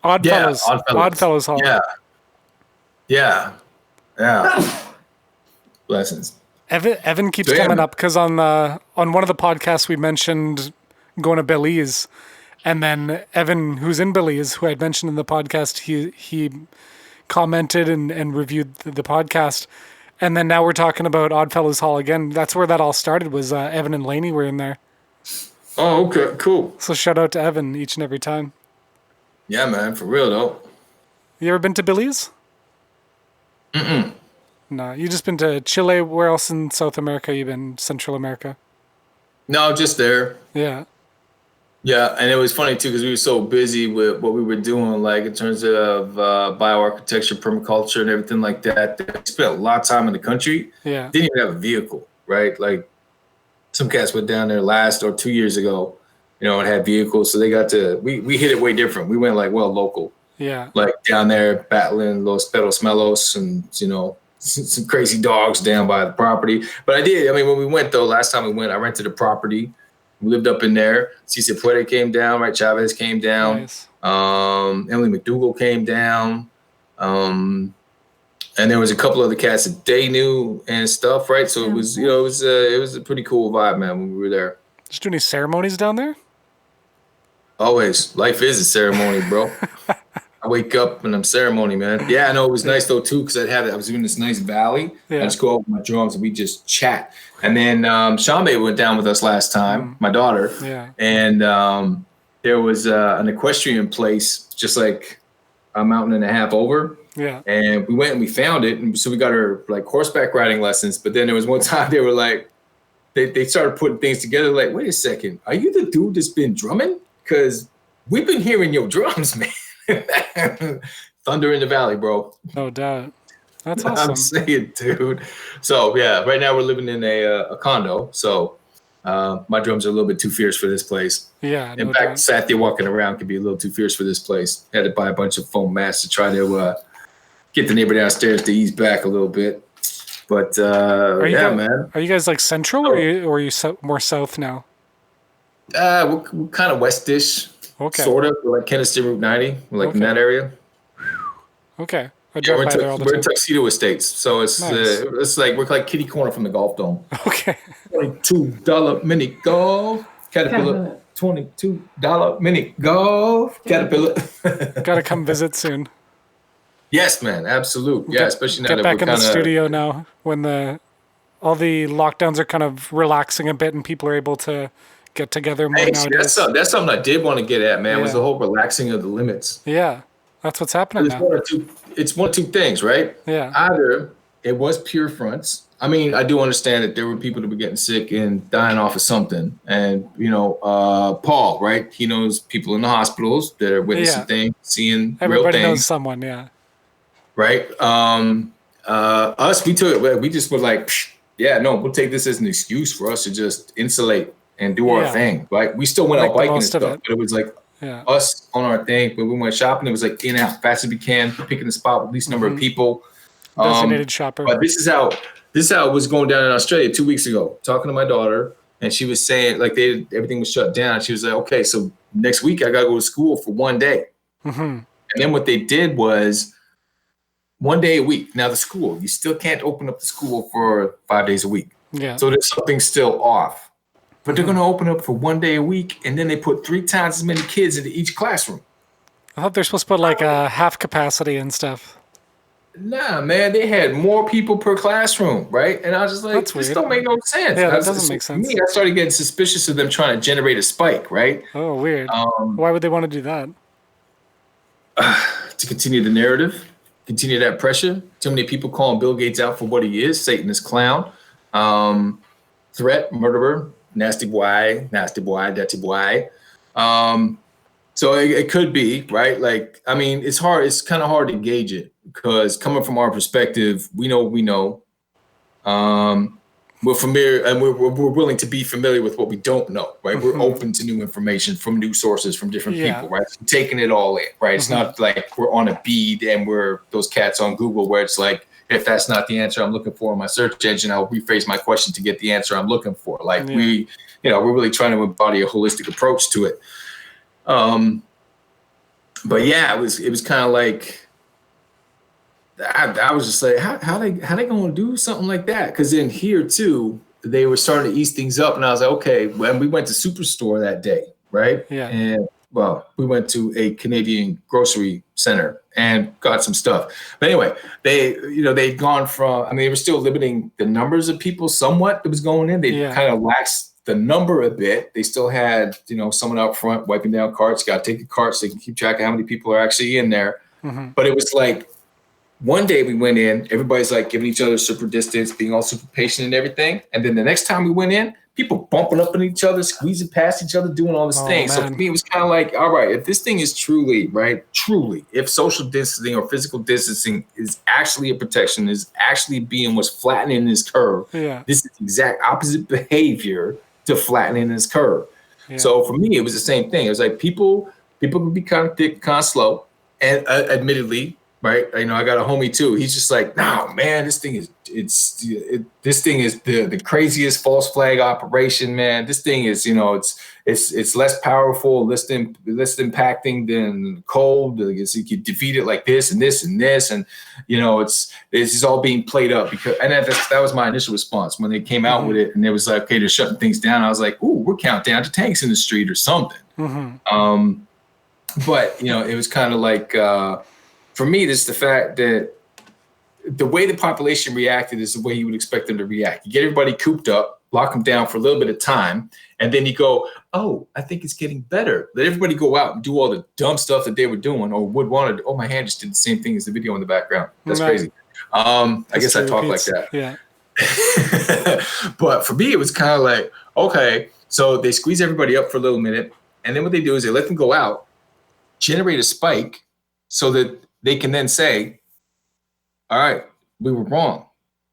Oddfellows Hall. Yeah. Blessings. Evan keeps coming up because on one of the podcasts we mentioned going to Belize, and then Evan, who's in Belize, who I had mentioned in the podcast, he commented and reviewed the podcast, and then now we're talking about Oddfellows Hall again. That's where that all started. Was Evan and Lainey were in there. Oh, okay, cool. So shout out to Evan each and every time. Yeah, man, for real though. You ever been to Belize? Mm-mm. No, you just been to Chile. Where else in South America you been? Central America? No, just there. Yeah. Yeah, and it was funny too because we were so busy with what we were doing, like in terms of bioarchitecture, permaculture, and everything like that. We spent a lot of time in the country. Yeah. Didn't even have a vehicle, right? Like, some cats went down there last or 2 years ago, and had vehicles. So they got to, we hit it way different. We went like, local. Yeah. Like down there battling Los Perros Melos and, some crazy dogs down by the property. But I did. I mean, when we went, though, last time we went, I rented a property. We lived up in there. Cisse Puede came down, right? Chavez came down. Nice. Emily McDougal came down. And there was a couple other cats that they knew and stuff, right? So it was, it was a pretty cool vibe, man, when we were there. Did you do any ceremonies down there? Always. Life is a ceremony, bro. I wake up and I'm ceremony, man. Yeah, I know it was nice though too, because I was in this nice valley. Yeah. I just go over my drums and we just chat. And then Shambe went down with us last time, my daughter. Yeah. And there was an equestrian place just like a mountain and a half over. Yeah. And we went and we found it, and so we got her like horseback riding lessons. But then there was one time they were like, they started putting things together. Like, wait a second, are you the dude that's been drumming? Because we've been hearing your drums, man. Thunder in the valley, bro. No doubt. That's awesome. I'm saying, dude. So yeah, right now we're living in a condo. So my drums are a little bit too fierce for this place. Yeah. In fact, sat there walking around could be a little too fierce for this place. Had to buy a bunch of foam mats to try to get the neighbor downstairs to ease back a little bit. But man. Are you guys like central, or are you more south now? We're kind of westish. Okay. Sort of. We're like Keniston Route 90. We're like in that area. Okay. I drive by there all the we're time. in Tuxedo Estates, so it's Nice. it's like we're like kitty corner from the golf dome. Okay. $22 mini golf Caterpillar. $22 mini golf Caterpillar. Got to come visit soon. Yes, man, absolute. Yeah, especially now Get that back we're in the kind of studio now when all the lockdowns are kind of relaxing a bit and people are able to get together more nowadays. That's something I did want to get at, man. Was the whole relaxing of the limits. Yeah, that's what's happening now. It's one of two things, right? Yeah. Either it was pure fronts. I mean, I do understand that there were people that were getting sick and dying off of something. And, Paul, right? He knows people in the hospitals that are witnessing things, seeing Everybody real things. knows someone, yeah. Right? Us, we just were like, we'll take this as an excuse for us to just insulate and do our thing. Right? We still went out biking and stuff, but it was like us on our thing. When we went shopping, it was like in and out, fast as we can, picking a spot with least number of people. Designated shopper. But this is how it was going down in Australia 2 weeks ago. Talking to my daughter, and she was saying like everything was shut down. She was like, okay, so next week I got to go to school for 1 day. Mm-hmm. And then what they did was 1 day a week. Now the school, you still can't open up the school for 5 days a week. Yeah. So there's something still off. But they're going to open up for 1 day a week, and then they put 3 times as many kids into each classroom. I thought they're supposed to put like a half capacity and stuff. Nah, man, they had more people per classroom, right? And I was just like, this don't make no sense. Yeah, that doesn't make sense. To me, I started getting suspicious of them trying to generate a spike, right? Oh, weird. Why would they want to do that? To continue the narrative, continue that pressure. Too many people calling Bill Gates out for what he is, Satanist clown, threat, murderer, nasty boy, dirty boy. So it could be, right? Like, I mean, it's hard. It's kind of hard to gauge it because coming from our perspective, we know what we know. We're familiar and we're willing to be familiar with what we don't know, right? We're open to new information from new sources, from different people, right? So taking it all in, right? It's not like we're on a bead and we're those cats on Google where it's like, if that's not the answer I'm looking for in my search engine, I'll rephrase my question to get the answer I'm looking for. Like we're really trying to embody a holistic approach to it. But yeah, it was kind of like, I was just like, how they going to do something like that? Because in here too, they were starting to ease things up, and I was like, okay. When we went to Superstore that day, right? Yeah. And we went to a Canadian grocery center and got some stuff. But anyway, they'd gone from. I mean, they were still limiting the numbers of people somewhat that was going in. They kind of laxed the number a bit. They still had someone out front wiping down carts. Got to take the carts so they can keep track of how many people are actually in there. Mm-hmm. But it was like. One day we went in, everybody's like giving each other super distance, being all super patient and everything. And then the next time we went in, people bumping up on each other, squeezing past each other, doing all this thing. Man. So for me, it was kind of like, all right, if this thing is truly, if social distancing or physical distancing is actually a protection, is actually being what's flattening this curve, this is the exact opposite behavior to flattening this curve. Yeah. So for me, it was the same thing. It was like people can be kind of thick, kind of slow, and admittedly, right? I got a homie too. He's just like, no, man, this thing is the craziest false flag operation, man. This thing is, it's less powerful, less impacting than cold. You can defeat it like this and this and this, and it's all being played up and that was my initial response when they came out with it, and it was like, okay, they're shutting things down. I was like, ooh, we're countdown to tanks in the street or something. But it was kind of like, for me, this is the fact that the way the population reacted is the way you would expect them to react. You get everybody cooped up, lock them down for a little bit of time, and then you go, oh, I think it's getting better. Let everybody go out and do all the dumb stuff that they were doing or would want to. Oh, my hand just did the same thing as the video in the background. That's crazy. I guess I talk like that. Yeah. But for me, it was kind of like, okay, so they squeeze everybody up for a little minute, and then what they do is they let them go out, generate a spike so that they can then say, all right, we were wrong.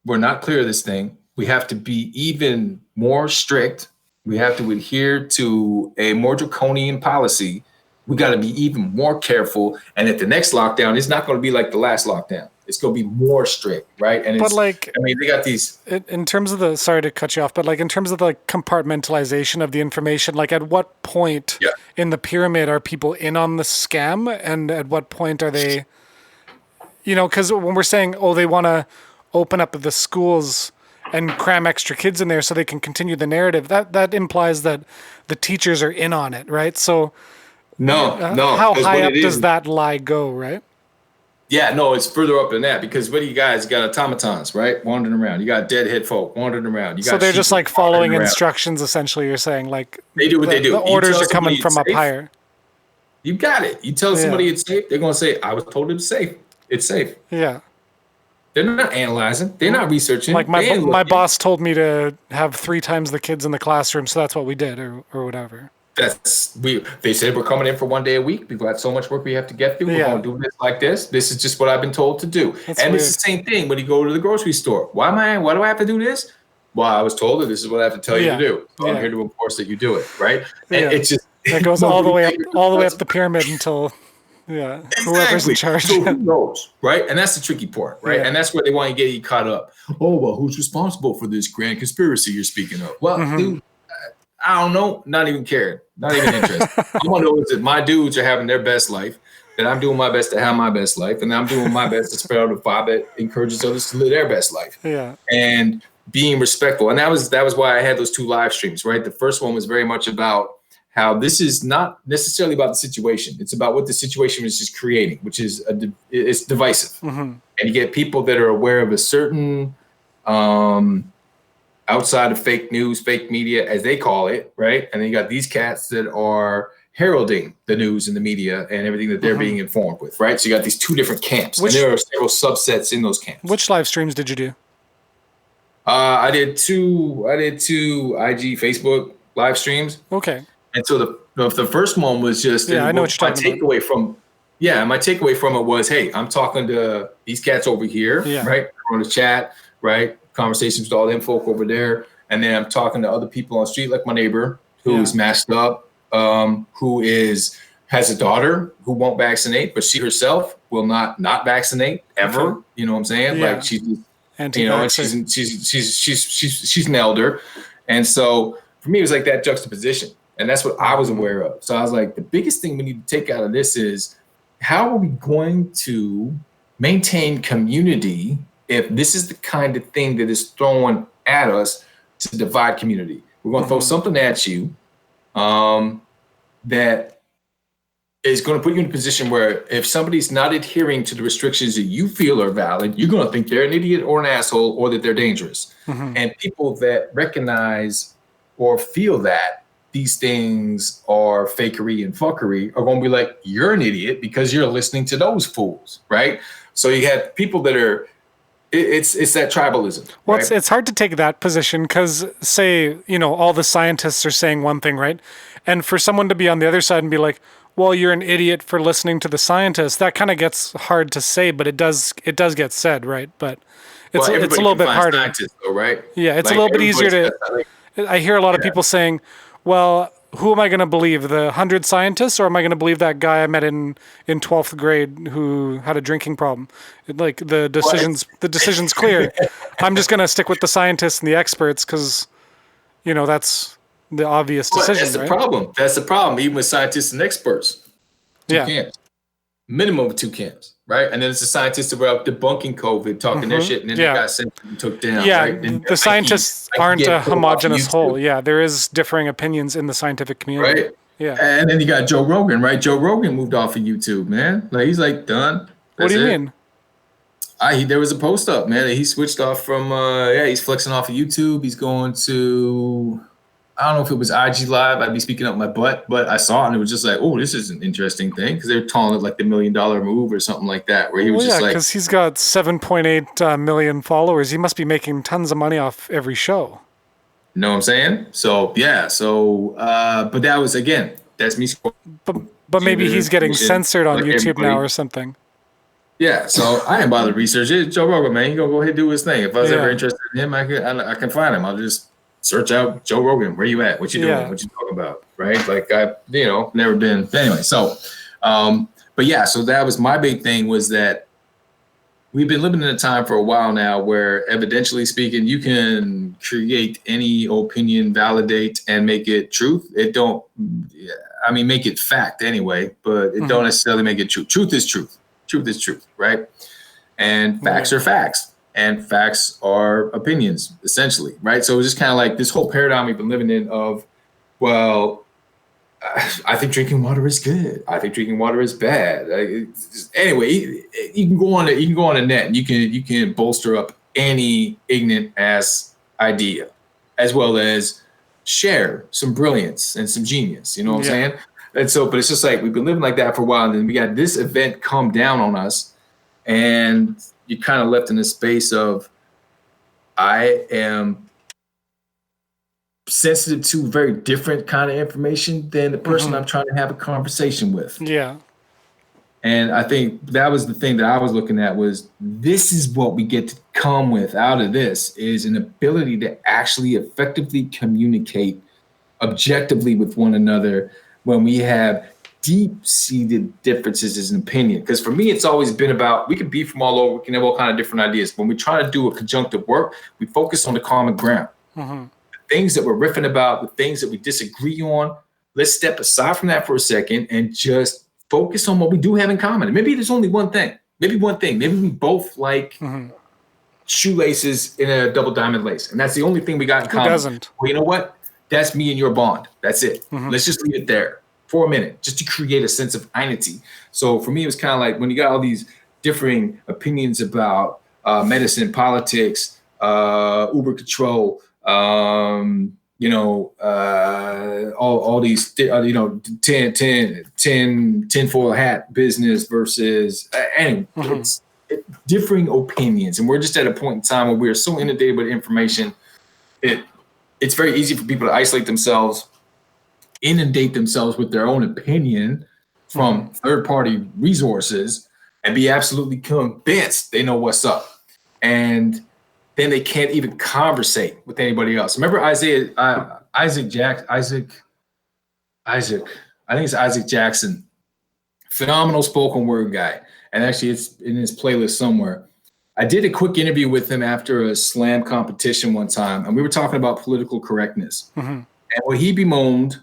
We're not clear of this thing. We have to be even more strict. We have to adhere to a more draconian policy. We got to be even more careful. And at the next lockdown, it's not going to be like the last lockdown. It's going to be more strict, right? And they got these. In terms of sorry to cut you off, but in terms of the compartmentalization of the information, at what point in the pyramid are people in on the scam, and at what point are they? Because when we're saying, oh, they want to open up the schools and cram extra kids in there so they can continue the narrative, that implies that the teachers are in on it, right? So no. How high up does that lie go, right? Yeah, no, it's further up than that, because what do you guys got? Automatons, right? Wandering around. You got deadhead folk wandering around. So they're just following instructions, essentially. You're saying they do what they do. The orders are coming from up higher. You got it. You tell somebody it's safe, they're going to say, I was told it was safe. It's safe. Yeah. They're not analyzing. They're not researching. My boss told me to have 3 times the kids in the classroom, so that's what we did, or whatever. They said we're coming in for 1 day a week. We've got so much work we have to get through. We're going to do this like this. This is just what I've been told to do. It's the same thing when you go to the grocery store. Why do I have to do this? Well, I was told that this is what I have to tell you to do. So I'm here to enforce that you do it, right? And it's just that goes all the way up the pyramid until whoever's in charge. So who knows, right? And that's the tricky part, right? And that's where they want to get you caught up. Oh, well, who's responsible for this grand conspiracy you're speaking of? Well, dude, I don't know. Not even caring. Not even interested. I want to know is that my dudes are having their best life, that I'm doing my best to have my best life, and I'm doing my best to spread out a vibe that encourages others to live their best life. Yeah. And being respectful. And that was why I had those 2 live streams, right? The first one was very much about how this is not necessarily about the situation. It's about what the situation is just creating, which is it's divisive. And you get people that are aware of a certain outside of fake news, fake media, as they call it, right? And then you got these cats that are heralding the news and the media and everything that they're being informed with, right? So you got these 2 different camps, and there are several subsets in those camps. Which live streams did you do? I did two IG, Facebook live streams. Okay. And so the first one was just I know what you're talking about. My takeaway from it was, hey, I'm talking to these cats over here, right? On the chat, right? Conversations with all them folk over there. And then I'm talking to other people on the street, like my neighbor who's masked up, who has a daughter who won't vaccinate, but she herself will not vaccinate ever. Okay. You know what I'm saying? Yeah. Like she's and she's an elder. And so for me, it was like that juxtaposition. And that's what I was aware of. So I was like, the biggest thing we need to take out of this is, how are we going to maintain community if this is the kind of thing that is thrown at us to divide community? We're going to throw something at you that is going to put you in a position where if somebody's not adhering to the restrictions that you feel are valid, you're going to think they're an idiot or an asshole or that they're dangerous. And people that recognize or feel that these things are fakery and fuckery are going to be like, you're an idiot because you're listening to those fools, right? So you have people that are, it's that tribalism. Well, right? it's hard to take that position because, say, all the scientists are saying one thing, right? And for someone to be on the other side and be like, well, you're an idiot for listening to the scientists, that kind of gets hard to say, but it does get said, right? But it's a little bit harder. Though, right? Yeah, it's a little bit easier to... I hear a lot of people saying, well, who am I going to believe? The 100 scientists, or am I going to believe that guy I met in 12th grade who had a drinking problem? Like the decision's clear. I'm just going to stick with the scientists and the experts because, that's the obvious decision. That's the right? problem. That's the problem. Even with scientists and experts, two Yeah. camps, minimum of two camps, right? And then it's the scientists that were out debunking COVID, talking their shit, and then they got sent and took down. Yeah, right? And the scientists aren't a homogenous whole. Yeah, there is differing opinions in the scientific community. Right. Yeah. And then you got Joe Rogan, right? Joe Rogan moved off of YouTube, man. Like he's like done. What do you mean? There was a post up, man. He switched off from he's flexing off of YouTube. He's going to, I don't know if it was IG Live. I'd be speaking up my butt, but I saw it and it was just like, oh, this is an interesting thing because they're calling it like the $1 million move or something like that. Where he was just like, because he's got 7.8 million followers. He must be making tons of money off every show. You know what I'm saying? So yeah, but that was that's me. But maybe he's getting censored on YouTube now or something. Yeah, so I ain't bothered to research it. Joe Rogan, man, he gonna go ahead and do his thing. If I was ever interested in him, I can find him. I'll just search out Joe Rogan. Where you at? What you doing? Yeah. What you talking about? Right? Like I, never been. Anyway, so, but yeah, so that was my big thing was that we've been living in a time for a while now where, evidentially speaking, you can create any opinion, validate, and make it truth. Make it fact anyway, but it don't necessarily make it true. Truth is truth. Truth is truth, right? And facts are facts, and facts are opinions, essentially, right? So it's just kind of like this whole paradigm we've been living in of, well, I think drinking water is good. I think drinking water is bad. Anyway, you can go on the net and you can bolster up any ignorant ass idea, as well as share some brilliance and some genius. You know what I'm saying? And so, but it's just like we've been living like that for a while, and then we got this event come down on us, and you're kind of left in a space of, I am sensitive to very different kind of information than the person I'm trying to have a conversation with. Yeah. And I think that was the thing that I was looking at was, this is what we get to come with out of this, is an ability to actually effectively communicate objectively with one another when we have deep-seated differences as an opinion. Because for me, it's always been about, we can be from all over, we can have all kind of different ideas. When we try to do a conjunctive work, we focus on the common ground. The things that we're riffing about, the things that we disagree on, let's step aside from that for a second and just focus on what we do have in common. And maybe there's only one thing. Maybe we both like shoelaces in a double diamond lace. And that's the only thing we got in common. Who doesn't? Well, you know what? That's me and your bond. That's it. Let's just leave it there for a minute, just to create a sense of unity. So for me, it was kind of like when you got all these differing opinions about medicine, politics, Uber control, all these, tinfoil hat business versus, it's differing opinions. And we're just at a point in time where we're so inundated with information. It's very easy for people to isolate themselves, inundate themselves with their own opinion from third-party resources, and be absolutely convinced they know what's up. And then they can't even conversate with anybody else. Remember Isaac Jackson, phenomenal spoken word guy. And actually it's in his playlist somewhere. I did a quick interview with him after a slam competition one time, and we were talking about political correctness. And what he bemoaned,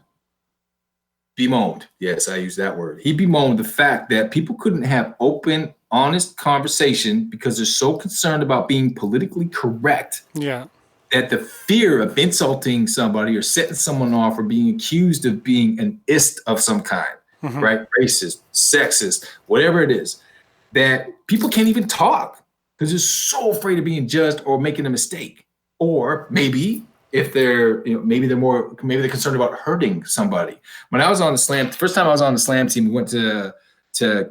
yes, I use that word. He bemoaned the fact that people couldn't have open, honest conversation because they're so concerned about being politically correct. Yeah. That the fear of insulting somebody or setting someone off or being accused of being an ist of some kind, right? Racist, sexist, whatever it is, that people can't even talk because they're so afraid of being judged or making a mistake. Or maybe if they're, maybe they're concerned about hurting somebody. When I was on the Slam, the first time I was on the Slam team, we went to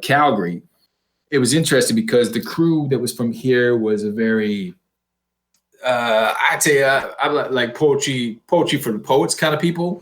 Calgary. It was interesting because the crew that was from here was a very, I'd say, I'm like poetry for the poets kind of people.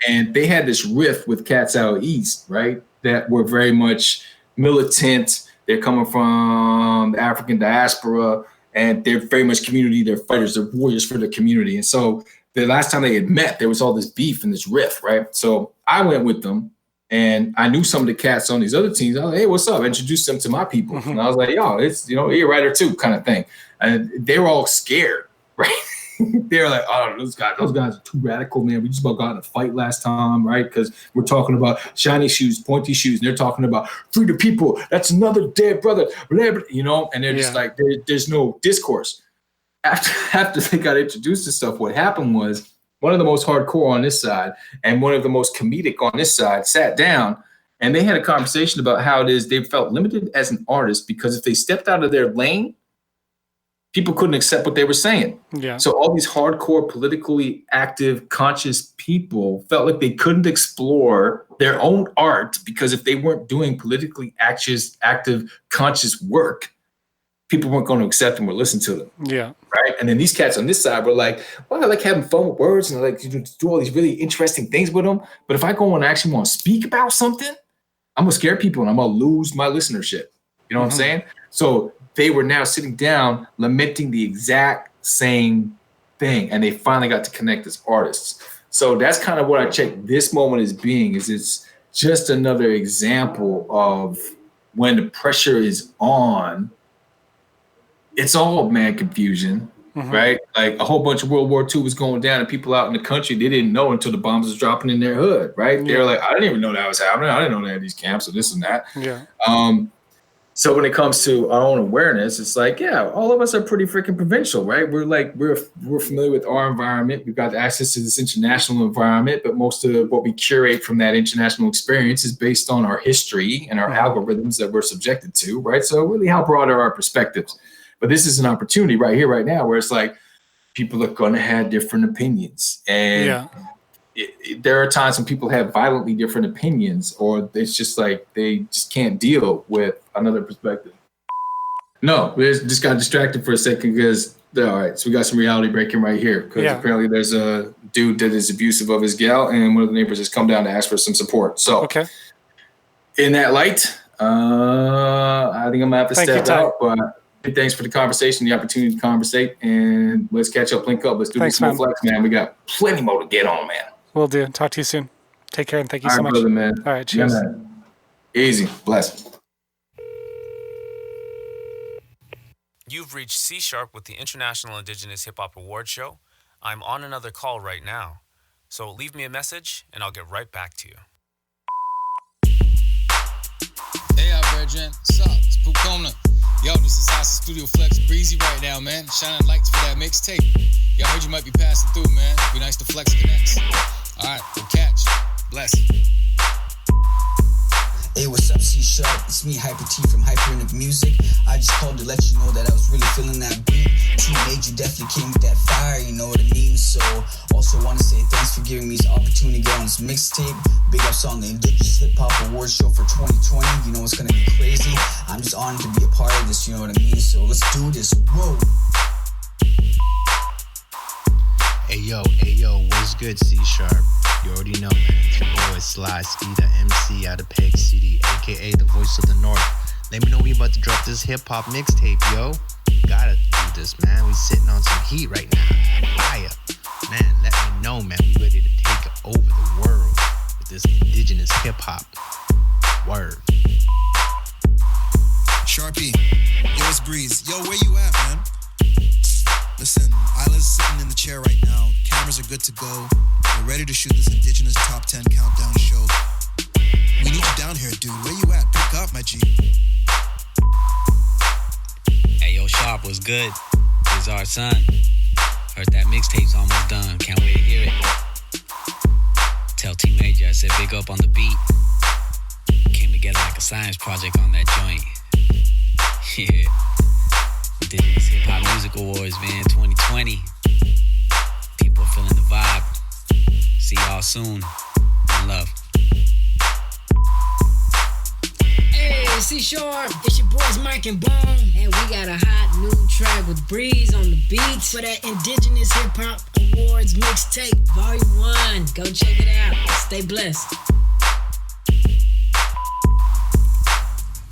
And they had this riff with cats out east, right? That were very much militant. They're coming from the African diaspora, and they're very much community. They're fighters. They're warriors for the community. And so the last time they had met, there was all this beef and this riff, right? So I went with them, and I knew some of the cats on these other teams. I was like, hey, what's up? I introduced them to my people. And I was like, yo, it's, you're a writer too, kind of thing. And they were all scared, right? They were like, oh, those guys are too radical, man. We just about got in a fight last time, right? Because we're talking about shiny shoes, pointy shoes, and they're talking about free the people. That's another dead brother, and they're just like, there's no discourse. After they got introduced to stuff, what happened was one of the most hardcore on this side and one of the most comedic on this side sat down, and they had a conversation about how it is they felt limited as an artist because if they stepped out of their lane, people couldn't accept what they were saying. Yeah. So all these hardcore, politically active, conscious people felt like they couldn't explore their own art because if they weren't doing politically active, conscious work, people weren't going to accept them or listen to them. Yeah. Right. And then these cats on this side were like, well, I like having fun with words and I like to do all these really interesting things with them. But if I go and actually want to speak about something, I'm going to scare people and I'm going to lose my listenership. You know what I'm saying? So they were now sitting down lamenting the exact same thing. And they finally got to connect as artists. So that's kind of what I check this moment as being, is it's just another example of when the pressure is on, it's all mad confusion, right? Like a whole bunch of World War II was going down and people out in the country, they didn't know until the bombs was dropping in their hood, right? Yeah. They were like, I didn't even know that was happening. I didn't know they had these camps or this and that. Yeah. So when it comes to our own awareness, it's like, yeah, all of us are pretty freaking provincial, right? We're familiar with our environment. We've got access to this international environment, but most of what we curate from that international experience is based on our history and our algorithms that we're subjected to, right? So really, how broad are our perspectives? But this is an opportunity right here, right now, where it's like people are going to have different opinions. And there are times when people have violently different opinions, or it's just like they just can't deal with another perspective. No, we just got distracted for a second because, all right, so we got some reality breaking right here. Because apparently there's a dude that is abusive of his gal, and one of the neighbors has come down to ask for some support. So in that light, I think I'm going to have to step out. But thanks for the conversation, the opportunity to conversate, and let's catch up, link up. Let's do this more flex, man. We got plenty more to get on, man. Will do. Talk to you soon. Take care, and thank you so much. Brother, man. All right, cheers. Yeah, easy. Bless. You've reached C# with the International Indigenous Hip Hop Award Show. I'm on another call right now, so leave me a message, and I'll get right back to you. Hey, out, Virgin. What's up? It's Pucona. Yo, this is House of Studio Flex Breezy right now, man. Shining lights for that mixtape. Yo, I heard you might be passing through, man. Be nice to flex connects. All right, we'll catch. Bless. Hey, what's up, C#? It's me, Hyper T from Hyperinic Music. I just called to let you know that I was really feeling that beat. Team Major definitely came with that fire, you know what I mean? So, also want to say thanks for giving me this opportunity to get on this mixtape. Big ups on the Indigenous Hip Hop Award Show for 2020. You know it's gonna be crazy. I'm just honored to be a part of this, you know what I mean? So, let's do this. Whoa. Hey yo, what's good, C#? You already know, man. It's your boy Sly Ski, the MC out of Peg City, aka the voice of the North. Let me know we about to drop this hip-hop mixtape, yo. We gotta do this, man. We sitting on some heat right now. Fire. Man, let me know, man. We ready to take over the world with this indigenous hip-hop. Word. Sharpie, yo, it's Breeze. Yo, where you at, man? Listen, Isla's sitting in the chair right now. Cameras are good to go. We're ready to shoot this Indigenous Top 10 Countdown show. We need you down here, dude. Where you at? Pick up, my G. Hey, yo, Sharp, what's good? This is our son. Heard that mixtape's almost done. Can't wait to hear it. Tell T Major I said big up on the beat. Came together like a science project on that joint. Yeah. Indigenous Hip Hop Music Awards, man, 2020. People are feeling the vibe. See y'all soon. One love. Hey, C#, it's your boys Mike and Bone, and we got a hot new track with Breeze on the beats for that Indigenous Hip Hop Awards mixtape, Volume 1. Go check it out. Stay blessed.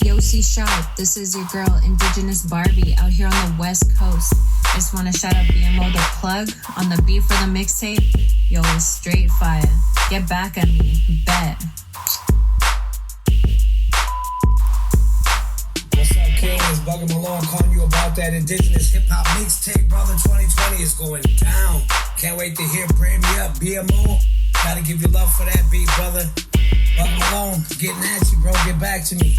Yo, C#, this is your girl, Indigenous Barbie, out here on the West Coast. Just wanna shout out BMO the plug on the beat for the mixtape. Yo, it's straight fire. Get back at me, bet. What's up, King? It's Bugger Malone calling you about that indigenous hip-hop mixtape, brother. 2020 is going down. Can't wait to hear Brand Me Up, BMO. Gotta give you love for that beat, brother. Bugger Malone, getting at you, bro. Get back to me.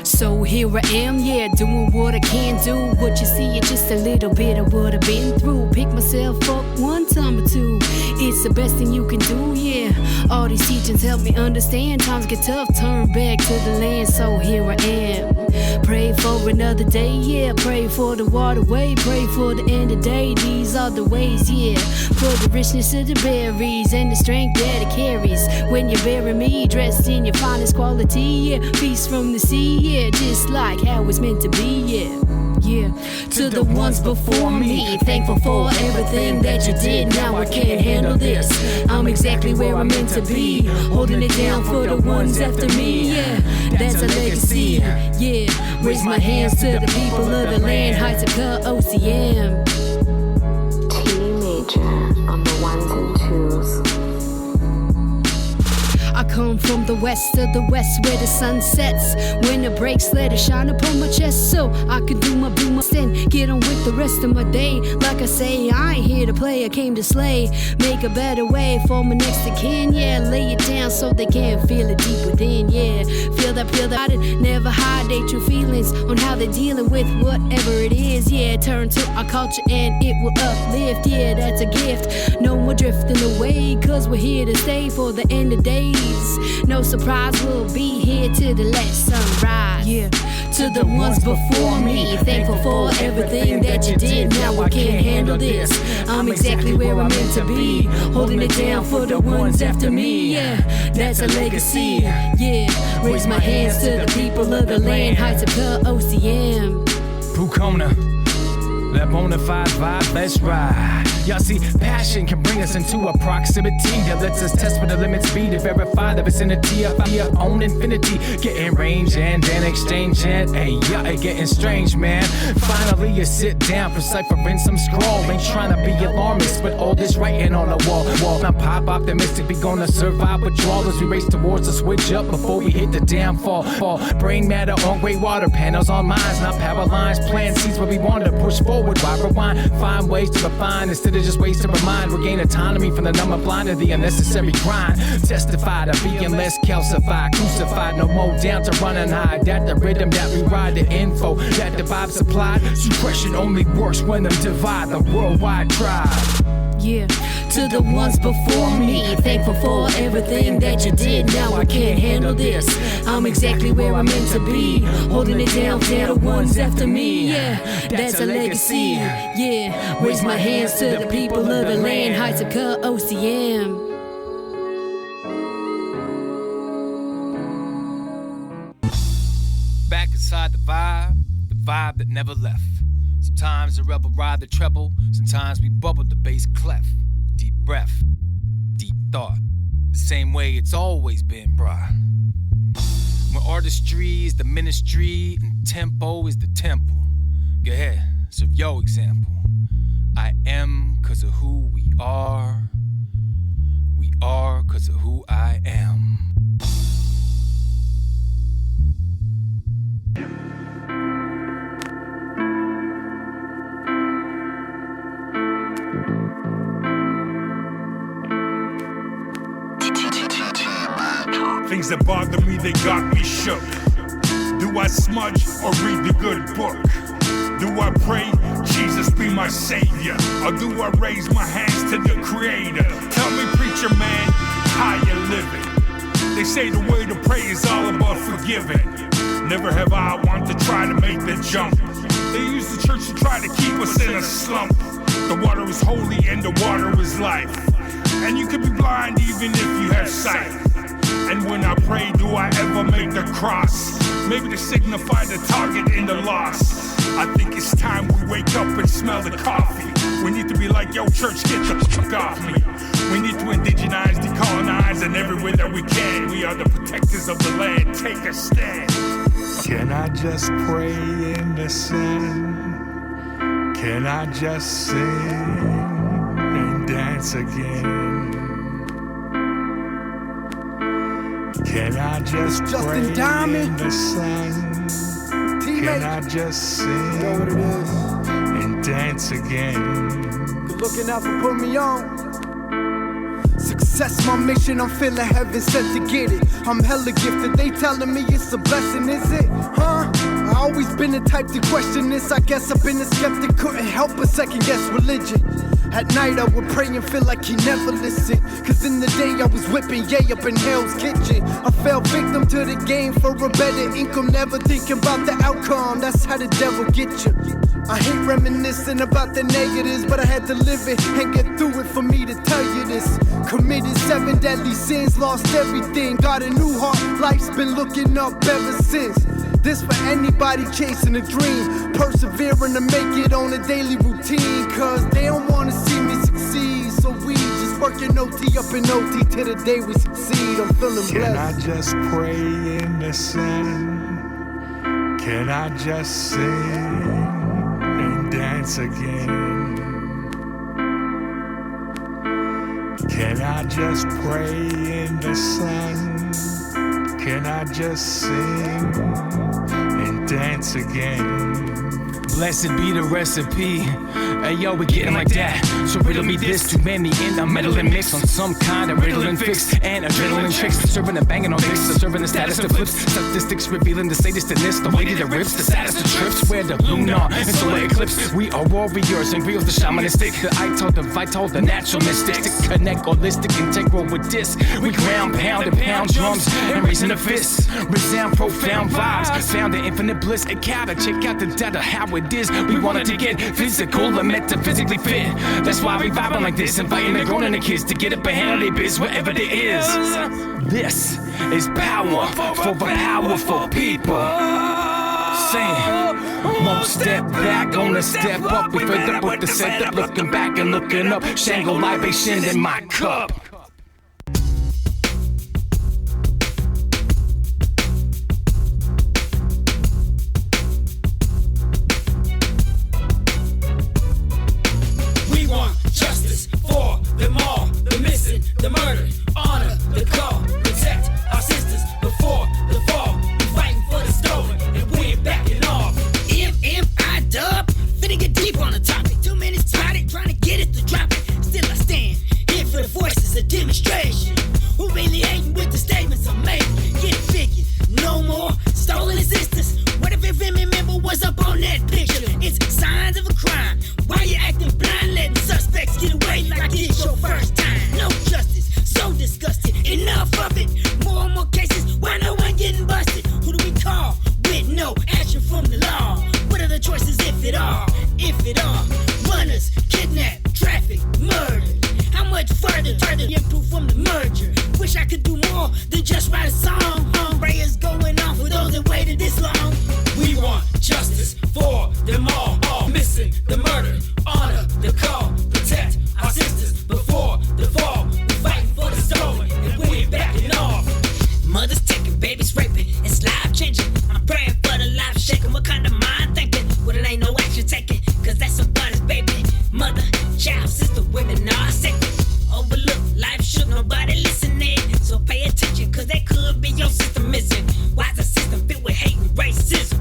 So here I am, yeah, doing what I can do. What you see is just a little bit of what I've been through. Pick myself up one time or two. It's the best thing you can do, yeah. All these teachings help me understand. Times get tough, turn back to the land. So here I am. Pray for another day, yeah. Pray for the waterway. Pray for the end of the day. These are the ways, yeah. For the richness of the berries and the strength that it carries. When you bury me, dressed in your finest quality, yeah. Peace from the sea, yeah. Just like how it's meant to be, yeah. Yeah, to the ones before me, thankful for everything that you did. Now I can't handle this. I'm exactly where I'm meant to be, holding it down for the ones after me. Yeah, that's a legacy. Yeah, raise my hands to the people of the land, heights of OCM. T major on the ones and twos. I come from the west of the west where the sun sets. When it breaks, let it shine upon my chest so I can do my and get on with the rest of my day. Like I say, I ain't here to play, I came to slay. Make a better way for my next of kin, yeah. Lay it down so they can feel it deep within, yeah. Feel that, never hide their true feelings on how they're dealing with whatever it is, yeah. Turn to our culture and it will uplift, yeah. That's a gift, no more drifting away, cause we're here to stay for the end of days. No surprise, we'll be here till the last sunrise. Yeah, to the ones before me, thankful for everything that you did. Now I can't handle this. I'm exactly where I'm meant to be, holding it down for the ones after me. Yeah, that's a legacy. Yeah, raise my hands to the people of the land, heights of OCM. Pucona, that bona fide vibe, let's ride. Y'all see, passion can bring us into a proximity that lets us test where the limits be to verify the vicinity of our own infinity. Getting range and then exchanging, hey, yeah, it getting strange, man. Finally, you sit down, deciphering some scroll. Ain't trying to be alarmist, but all this writing on the wall. I'm pop optimistic, we gonna survive withdrawal as we race towards the switch up before we hit the downfall. Brain matter on gray water, panels on minds, not power lines. Plant seeds where we want to push forward. Why rewind? Find ways to refine instead of just ways to remind. Regain autonomy from the numb and blind to the unnecessary grind. Testify to being less calcified, crucified, no more down to run and hide. That the rhythm that we ride, the info that the vibe supplied. Suppression only works when them divide the worldwide tribe. Yeah, to the ones before me, thankful for everything that you did. Now I can't handle this. I'm exactly where I'm meant to be, holding it down for the ones after me. Yeah, that's a legacy. Yeah, raise my hands to the people of the land, heights of OCM. Back inside the vibe that never left. Sometimes the rebel ride the treble, sometimes we bubble the bass clef. Deep breath, deep thought, the same way it's always been, bruh. When artistry is the ministry and tempo is the temple. Go ahead, serve your example. I am cause of who we are cause of who I am. Things that bother me, they got me shook. Do I smudge or read the good book? Do I pray, Jesus be my savior? Or do I raise my hands to the creator? Tell me, preacher man, how you living? They say the way to pray is all about forgiving. Never have I want to try to make the jump. They use the church to try to keep us in a slump. The water is holy and the water is life. And you can be blind even if you have sight. And when I pray, do I ever make the cross? Maybe to signify the target in the loss. I think it's time we wake up and smell the coffee. We need to be like, yo, church, get the fuck off me. We need to indigenize, decolonize, and everywhere that we can. We are the protectors of the land. Take a stand. Can I just pray in the sun? Can I just sing and dance again? Can I just pray in the sun? Can I just sing and dance again? Good looking out for putting me on. Success, my mission, I'm feeling heaven sent to get it. I'm hella gifted, they telling me it's a blessing, is it? Huh? I always been the type to question this. I guess I've been a skeptic, couldn't help but second guess religion. At night I would pray and feel like he never listened. Cause in the day I was whipping yay up in Hell's Kitchen. I fell victim to the game for a better income, never thinking about the outcome. That's how the devil get you. I hate reminiscing about the negatives, but I had to live it and get through it for me to tell you this. Committed 7 deadly sins, lost everything, got a new heart, life's been looking up ever since. This for anybody chasing a dream, persevering to make it on a daily routine. Cause they don't wanna see me succeed, so we just working OT up in OT till the day we succeed. I'm feeling blessed. Can I just pray in the sun? Can I just sing and dance again? Can I just pray in the sun? Can I just sing and dance again? Blessed be the recipe. Hey yo, we getting like that. So riddle me this, too many in a meddling mix on some kind of riddling fix and adrenaline tricks. Serving and banging on dicks, serving the status to flips. Statistics revealing the sadistness, the way that it rips, the status to trips. Where the lunar and solar eclipse. We are warriors and real the shamanistic. The ital, the vital, the natural mystic. To connect holistic, integral with this. We ground, pound, and pound drums and raising the fists. Resound profound vibes, found the infinite bliss. It gotta check out the data, how it is. We wanted to get physical and metaphysically fit. That's why we vibing like this, inviting the grown and the kids to get up and handle their biz wherever there is. This is power for the powerful people. Saying, won't step back, gonna step up. We fed up with the setup, looking back and looking up. Shango libation in my cup. Them all, the missing, the murder, honor, the call, protect our sisters before the fall. We fighting for the stolen, and we ain't backing off. I dub, finna get deep on the topic. 2 minutes spotted, trying to get it to drop it. Still I stand, here for the voices of demonstration. Who really hating with the statements I'm making? Get it figured, no more stolen existence. What if every member was up on that picture? It's signs of a crime. Why you acting blind, letting suspects get away like it's your first time? No justice, so disgusted, enough of it. More and more cases, why no one getting busted? Who do we call? With no action from the law. What are the choices if at all? If at all, runners, kidnap, traffic, murder. How much further improve from the merger? Wish I could do more than just write a song. Prayers going on for those that waited this long. We want justice for them all missing, the murder, honor, the call, protect our sisters before the fall. We fighting for the stolen, and we ain't backing off. Mothers taking, babies raping, it's life changing. I'm praying for the life shaking. What kind of mind thinking? Well, it ain't no action taken, cause that's somebody's baby. Mother, child, sister, women are sacred. Overlook, life shook, nobody listening. So pay attention, cause they could be your sister missing. Why's a system filled with hate and racism?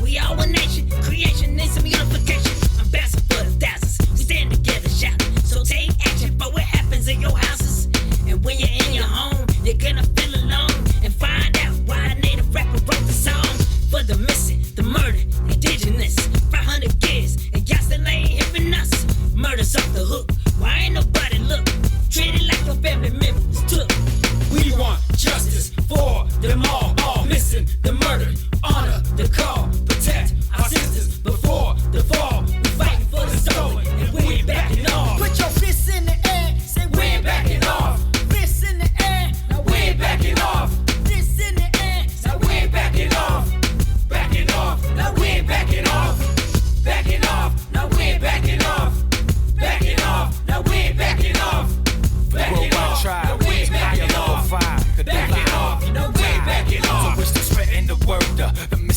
We all one nation, creation needs some unification. I'm bouncing for the thousands, we stand together shouting. So take action for what happens in your houses. And when you're in your home, you're gonna feel alone. And find out why a native rapper wrote the song. For the missing, the murder, indigenous 500 years, and y'all still ain't hearing us. Murder's off the hook, why ain't nobody look? Treat it like your family members took. We want justice for them all missing, the murder, honor, the call, protect our sisters before the fall. We fighting for the stolen, and we ain't backing off. Put your fists in the air, say we ain't backing off. Fists in the air, now we ain't backing off.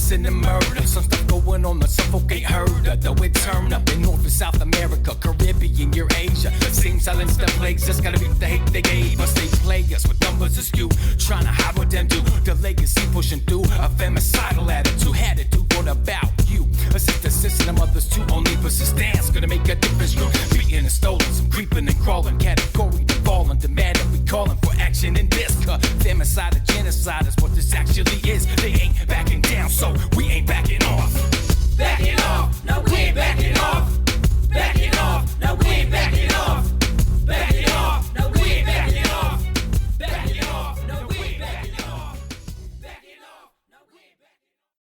arson and murder. Some stuff going on, the folk ain't heard of. Though it turn up in North and South America, Caribbean, Eurasia. Same silence that plagues us, gotta beat the hate they gave us. They play us with numbers askew, trying to hide what them do. The legacy pushing through a femicidal attitude. Had it to what about you? Assist the system, others too. Only persistence gonna make a difference. Beating and stolen, some creeping and crawling. Category to fall and demand that we calling for action in this. Femicide, genocide,